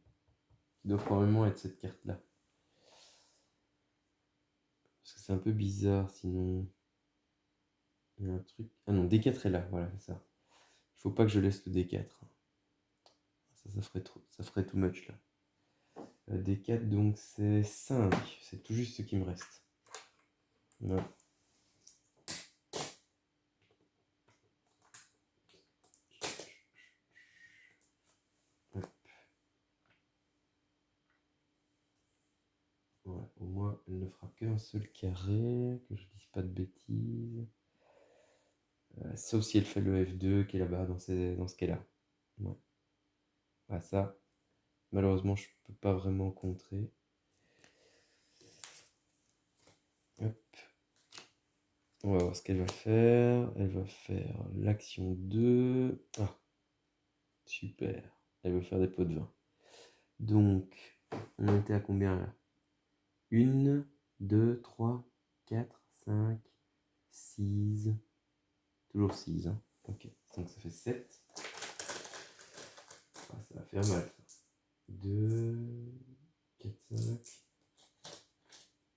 Qui doit probablement être cette carte-là. Parce que c'est un peu bizarre sinon. Il y a un truc. Ah non, D4 est là, voilà, c'est ça. Il faut pas que je laisse le D4. Ça ferait trop. Ça ferait too much là. D4 donc c'est 5. C'est tout juste ce qui me reste. Ouais. Ouais, au moins, elle ne fera qu'un seul carré, que je dise pas de bêtises. Sauf si elle fait le F2 qui est là-bas dans ce qu'elle a. Ouais. Ah, ça, malheureusement, je peux pas vraiment contrer. Hop. On va voir ce qu'elle va faire. Elle va faire l'action 2. Ah, super. Elle va faire des pots de vin. Donc, on était à combien là? 1, 2, 3, 4, 5, 6. Toujours 6. Hein. Ok, donc ça fait 7. Ah, ça va faire mal. 2, 4, 5,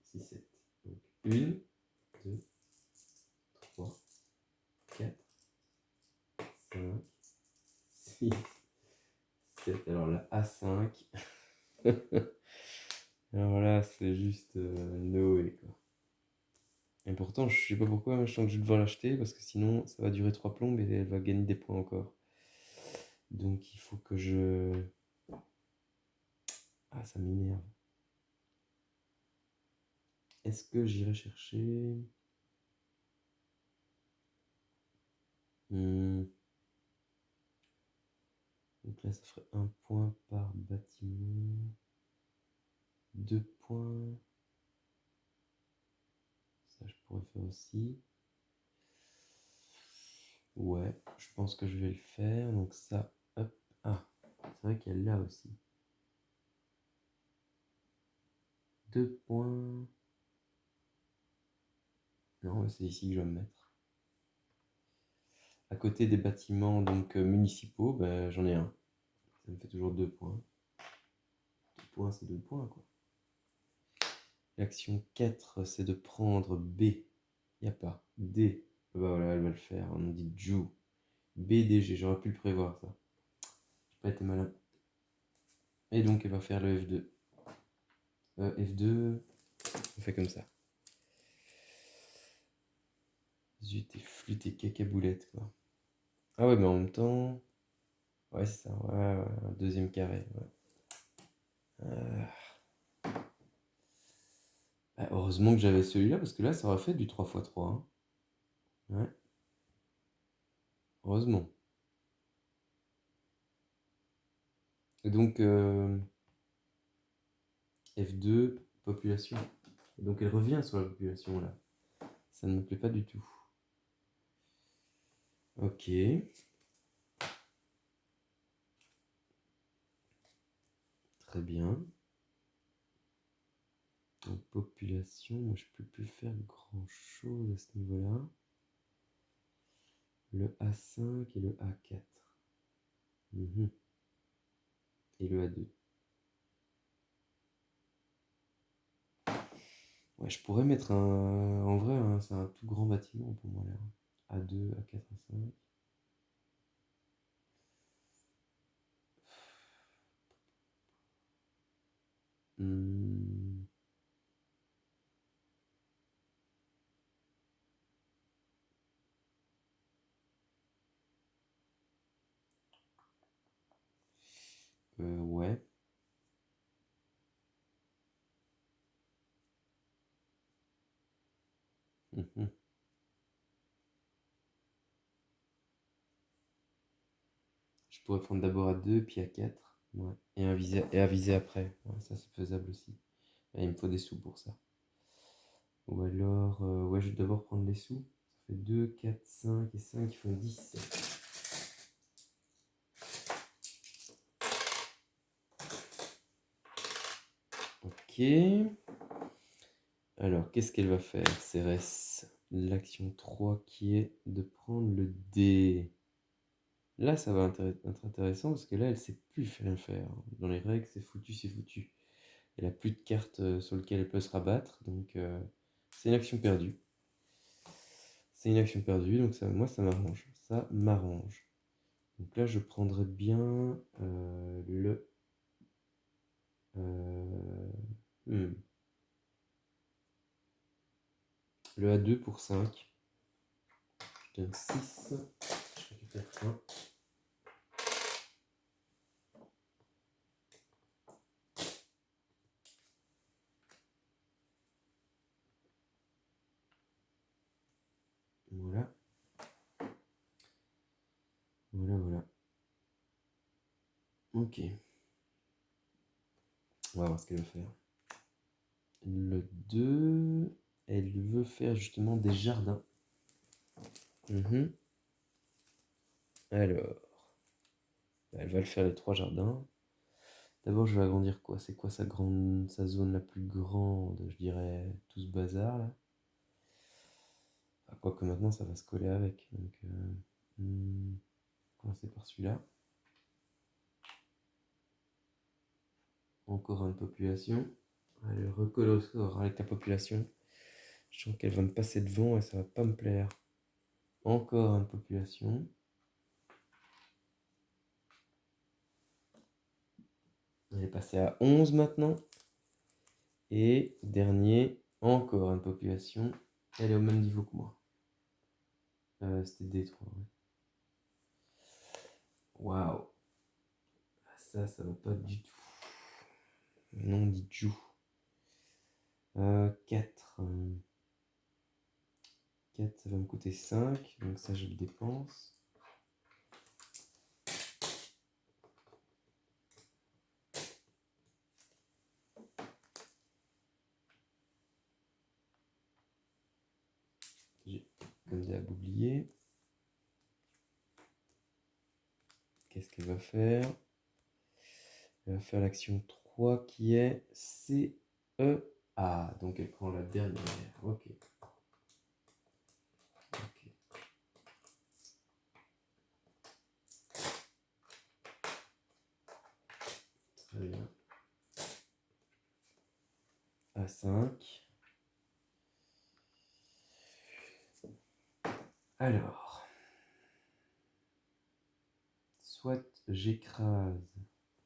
6, 7. Donc 1, 2, 3, 4, 5, 6, 7. Alors là, A5. Alors là, c'est juste Noé quoi. Et pourtant, je sais pas pourquoi, mais je sens que je vais devoir l'acheter parce que sinon, ça va durer 3 plombes et elle va gagner des points encore. Donc il faut que je. Ah, ça m'énerve. Est-ce que j'irai chercher. Donc là, ça ferait 1 point par bâtiment. 2 points. Ça, je pourrais faire aussi. Ouais, je pense que je vais le faire. Donc ça, hop. Ah, c'est vrai qu'elle l'a aussi. 2 points. Non, c'est ici que je vais me mettre. À côté des bâtiments donc municipaux, ben, j'en ai un. Ça me fait toujours 2 points. 2 points, c'est 2 points, quoi. L'action 4, c'est de prendre B. Il n'y a pas. D. Bah voilà, elle va le faire. On dit Ju. BDG, j'aurais pu le prévoir, ça. J'ai pas été malin. Et donc, elle va faire le F2. F2, on fait comme ça. Zut, et flûte et cacaboulette, quoi. Ah ouais, mais en même temps. Ouais, c'est ça. Ouais, un deuxième carré. Ouais. Ah, heureusement que j'avais celui-là, parce que là, ça aurait fait du 3x3. Hein. Ouais. Heureusement. Et donc, F2, population. Et donc, elle revient sur la population, là. Ça ne me plaît pas du tout. Ok. Très bien. Donc, population, moi, je peux plus faire grand-chose à ce niveau-là. Le A5 et le A4. Et le A2. Ouais, je pourrais mettre un. En vrai, hein, c'est un tout grand bâtiment pour moi là. A2, A4, A5. Hmm, ouais. Mhm. Je pourrais prendre d'abord A2, puis A4. Ouais. Et aviser après. Ouais, ça, c'est faisable aussi. Et il me faut des sous pour ça. Ou alors, ouais, je vais d'abord prendre les sous. Ça fait 2, 4, 5 et 5 qui font 10. Ok. Alors, qu'est-ce qu'elle va faire, Cérès? L'action 3 qui est de prendre le dé. Là, ça va être intéressant parce que là, elle sait plus rien faire. Dans les règles, c'est foutu, c'est foutu. Elle a plus de cartes sur lesquelles elle peut se rabattre, donc c'est une action perdue. C'est une action perdue, donc ça, moi, ça m'arrange. Ça m'arrange. Donc là, je prendrais bien euh, hmm, Le A2 pour 5. Je donne 6. Je récupère 1. Voilà. Voilà. Ok. On va voir ce qu'elle veut faire. Le 2, elle veut faire justement des jardins. Alors, elle va le faire les 3 jardins. D'abord, je vais agrandir quoi? C'est quoi sa zone la plus grande? Je dirais tout ce bazar là. Enfin, quoique maintenant, ça va se coller avec. Donc, commencer par celui-là. Encore une population. Elle recolle au score avec la population. Je sens qu'elle va me passer devant et ça va pas me plaire. Encore une population. Elle est passée à 11 maintenant. Et dernier, encore une population. Elle est au même niveau que moi. C'était D3. Ouais. Waouh. Ça va pas du tout. Non, dit Jou. 4. 4, ça va me coûter 5. Donc ça, je le dépense. J'ai comme d'hab oublié. Qu'est-ce qu'elle va faire? Elle va faire l'action 3 qui est CEA. Donc elle prend la dernière. Ok. Très bien. À 5. Alors. Soit j'écrase.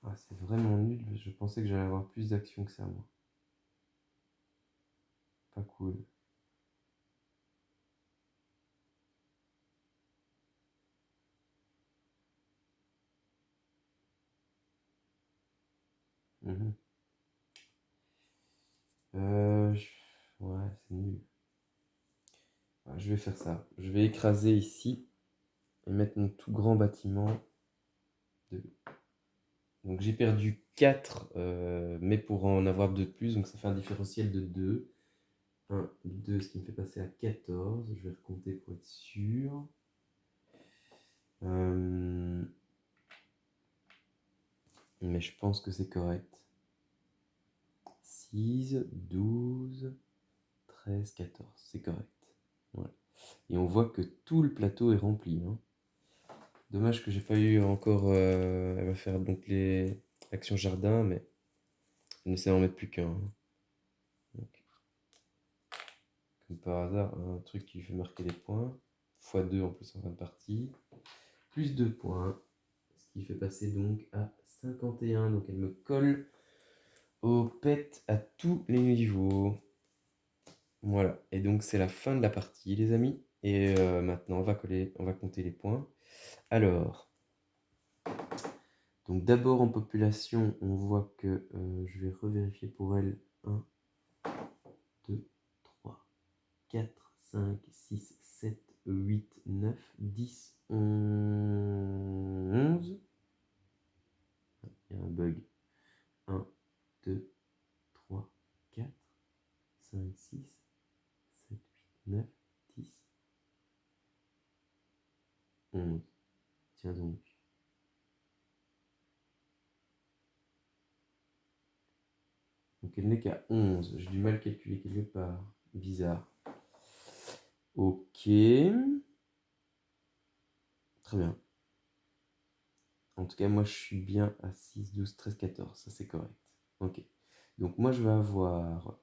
Ah, c'est vraiment nul. Je pensais que j'allais avoir plus d'actions que ça, moi. Pas cool. Mhm. Ouais, c'est nul. Ouais, je vais faire ça. Je vais écraser ici et mettre mon tout grand bâtiment. Donc j'ai perdu 4, mais pour en avoir 2 de plus, donc ça fait un différentiel de 2. 1, 2, ce qui me fait passer à 14. Je vais recompter pour être sûr. Mais je pense que c'est correct. 6, 12, 13, 14. C'est correct. Ouais. Et on voit que tout le plateau est rempli. Hein. Dommage que j'ai pas eu encore... elle va faire donc les actions jardin, mais elle ne sait en mettre plus qu'un. Donc, comme par hasard, un truc qui lui fait marquer des points. x2 en plus en fin de partie. Plus 2 points. Ce qui fait passer donc à 51. Donc elle me colle au pet à tous les niveaux. Voilà. Et donc c'est la fin de la partie, les amis. Et maintenant, on va compter les points. Alors, donc d'abord en population, on voit que je vais revérifier pour elle. 1, 2, 3, 4, 5, 6, 7, 8, 9, 10, 11. Il y a un bug. 1, 2, 3, 4, 5, 6, 7, 8, 9, 10, 11. Tiens donc. Donc elle n'est qu'à 11. J'ai du mal à calculer quelque part. Bizarre. Ok. Très bien. En tout cas, moi, je suis bien à 6, 12, 13, 14. Ça, c'est correct. Ok. Donc, moi, je vais avoir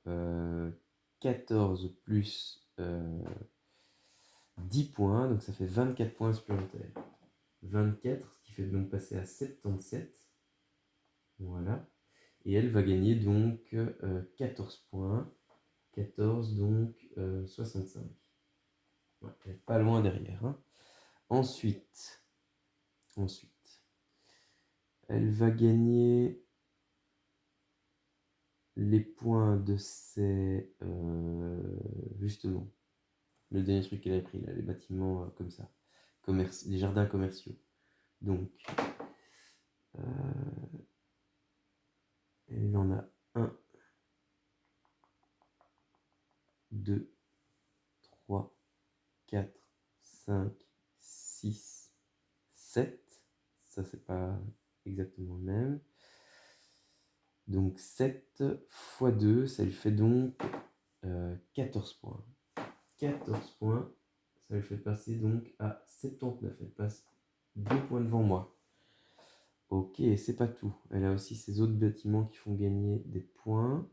14 plus 10 points. Donc, ça fait 24 points supplémentaires. 24, ce qui fait donc passer à 77. Voilà. Et elle va gagner donc 14 points. 14, donc 65. Ouais, elle est pas loin derrière, hein. Ensuite, elle va gagner les points de ses... justement, le dernier truc qu'elle a pris, là, les bâtiments comme ça, les jardins commerciaux. Donc, elle en a 1, 2, 3, 4, 5, 6, 7. Ça, c'est pas exactement le même. Donc 7 fois 2, ça lui fait donc 14 points. 14 points, ça lui fait passer donc à 79. Elle passe 2 points devant moi. Ok, c'est pas tout. Elle a aussi ses autres bâtiments qui font gagner des points.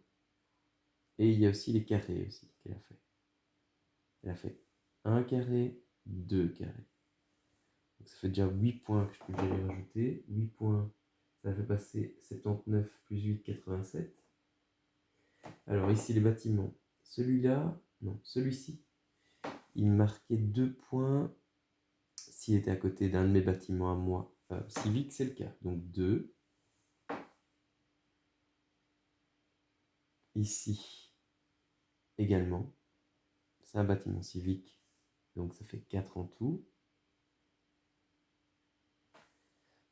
Et il y a aussi les carrés aussi qu'elle a fait. Elle a fait 1 carré, 2 carrés. Donc ça fait déjà 8 points que je peux déjà les rajouter. 8 points, ça fait passer 79 plus 8, 87. Alors ici les bâtiments. Celui-là, non, celui-ci, il marquait 2 points s'il était à côté d'un de mes bâtiments à moi. Civique, c'est le cas. Donc 2. Ici, également. C'est un bâtiment civique. Donc ça fait 4 en tout.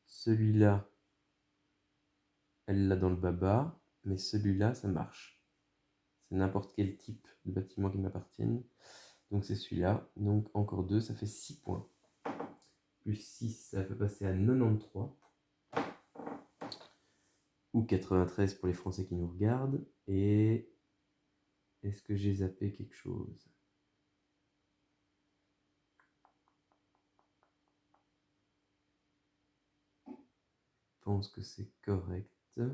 Celui-là, elle l'a dans le baba. Mais celui-là, ça marche. C'est n'importe quel type de bâtiment qui m'appartienne. Donc c'est celui-là. Donc encore 2, ça fait 6 points. Plus 6, ça fait passer à 93. Ou 93 pour les Français qui nous regardent. Et est-ce que j'ai zappé quelque chose? Je pense que c'est correct. Ça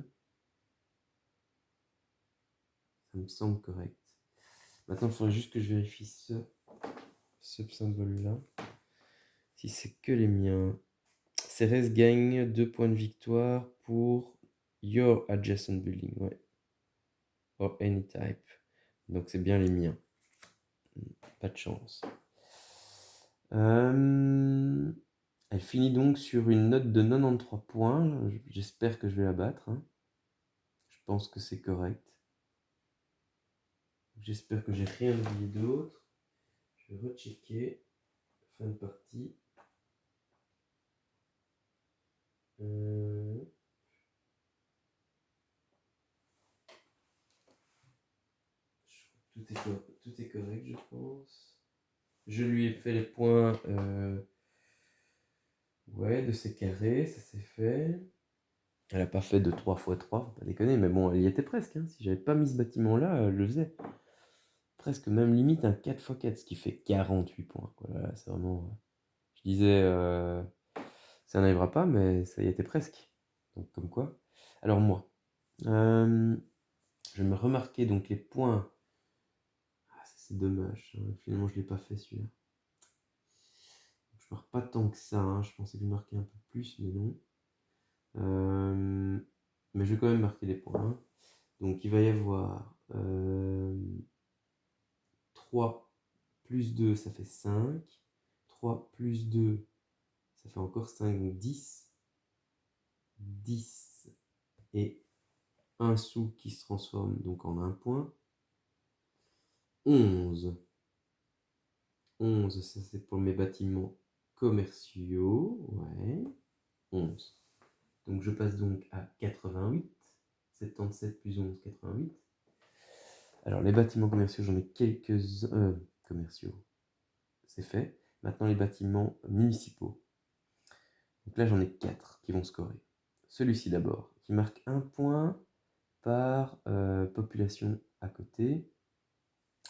me semble correct. Maintenant, il faudrait juste que je vérifie ce symbole-là. Si c'est que les miens. Cérès gagne 2 points de victoire pour Your Adjacent Building. Ouais. Or any type. Donc c'est bien les miens. Pas de chance. Elle finit donc sur une note de 93 points. J'espère que je vais la battre, hein. Je pense que c'est correct. J'espère que j'ai rien oublié d'autre. Je vais rechecker. Fin de partie. Tout est correct, je pense. Je lui ai fait les points ouais, de ses carrés, ça s'est fait. Elle n'a pas fait de 3 x 3, faut pas déconner, mais bon, elle y était presque, hein. Si j'avais pas mis ce bâtiment-là, je le faisais. Presque même limite un 4 x 4, ce qui fait 48 points. Quoi. Là, c'est vraiment... Je disais, ça n'arrivera pas, mais ça y était presque. Donc comme quoi. Alors moi, je me remarquais donc les points. Ah, ça, c'est dommage, hein. Finalement je ne l'ai pas fait celui-là. Je marque pas tant que ça, hein. Je pensais que je marquais un peu plus, mais non. Mais je vais quand même marquer les points, hein. Donc il va y avoir 3 plus 2, ça fait 5. 3 plus 2, ça fait encore 5, donc 10. 10 et un sou qui se transforme donc en 1 point. 11. 11, ça c'est pour mes bâtiments commerciaux. Ouais. 11. Donc je passe donc à 88. 77 plus 11, 88. Alors les bâtiments commerciaux, j'en ai quelques-uns. Commerciaux, c'est fait. Maintenant les bâtiments municipaux. Donc là j'en ai 4 qui vont scorer. Celui-ci d'abord, qui marque 1 point par population à côté.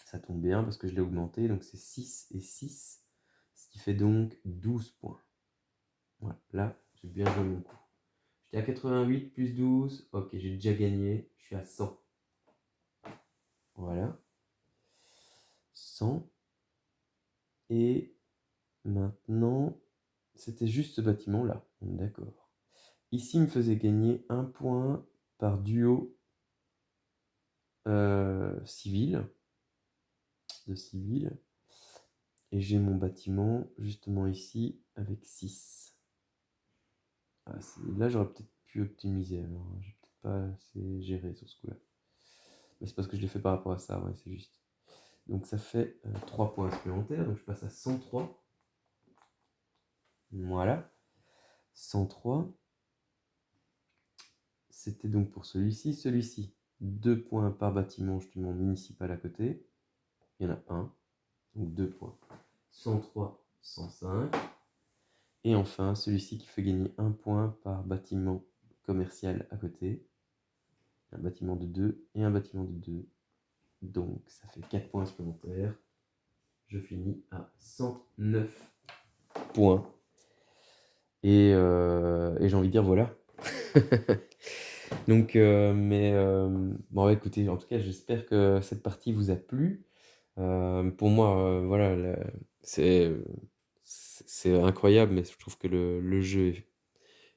Ça tombe bien parce que je l'ai augmenté, donc c'est 6 et 6, ce qui fait donc 12 points. Voilà, là j'ai bien joué mon coup. J'étais à 88 plus 12, ok, j'ai déjà gagné, je suis à 100. Voilà. 100. Et maintenant, c'était juste ce bâtiment-là, on est d'accord. Ici, il me faisait gagner 1 point par duo civil. de civil et j'ai mon bâtiment justement ici avec 6. Ah, là, j'aurais peut-être pu optimiser alors, hein. J'ai peut-être pas assez géré sur ce coup-là. Mais c'est parce que je l'ai fait par rapport à ça, ouais, c'est juste. Donc ça fait 3 points supplémentaires, donc je passe à 103. Voilà, 103. C'était donc pour celui-ci. Celui-ci, 2 points par bâtiment justement municipal à côté. Il y en a un, donc 2 points. 103, 105. Et enfin, celui-ci qui fait gagner 1 point par bâtiment commercial à côté. Un bâtiment de 2 et un bâtiment de 2. Donc ça fait 4 points supplémentaires. Je finis à 109 points. Et j'ai envie de dire voilà. Donc, bon, écoutez, en tout cas, j'espère que cette partie vous a plu. Pour moi, voilà, c'est c'est incroyable, mais je trouve que le jeu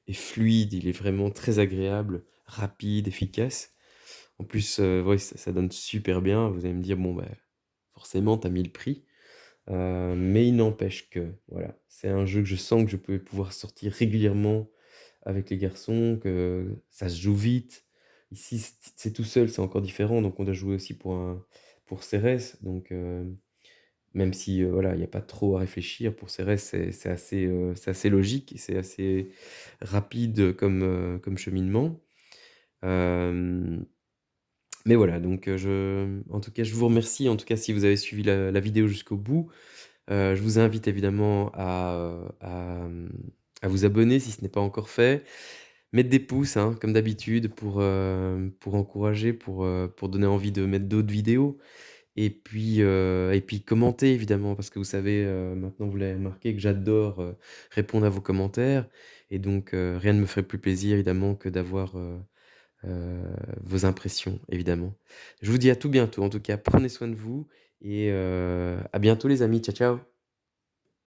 est fluide, il est vraiment très agréable, rapide, efficace. En plus, ouais, ça donne super bien. Vous allez me dire, bon, bah, forcément, tu as mis le prix. Mais il n'empêche que, voilà, c'est un jeu que je sens que je peux pouvoir sortir régulièrement avec les garçons, que ça se joue vite. Ici, c'est tout seul, c'est encore différent, donc on doit jouer aussi pour Cérès. Donc, même si, voilà, il y a pas trop à réfléchir, pour Cérès, c'est assez logique et c'est assez rapide comme cheminement. Hem, mais voilà, donc, en tout cas, je vous remercie, en tout cas, si vous avez suivi la vidéo jusqu'au bout. Je vous invite évidemment à vous abonner si ce n'est pas encore fait. Mettre des pouces, hein, comme d'habitude pour encourager, pour donner envie de mettre d'autres vidéos et puis commenter évidemment parce que vous savez, maintenant vous l'avez remarqué que j'adore, répondre à vos commentaires et donc rien ne me ferait plus plaisir évidemment que d'avoir, heu, vos impressions évidemment. Je vous dis à tout bientôt en tout cas, prenez soin de vous et à bientôt les amis. Ciao, ciao.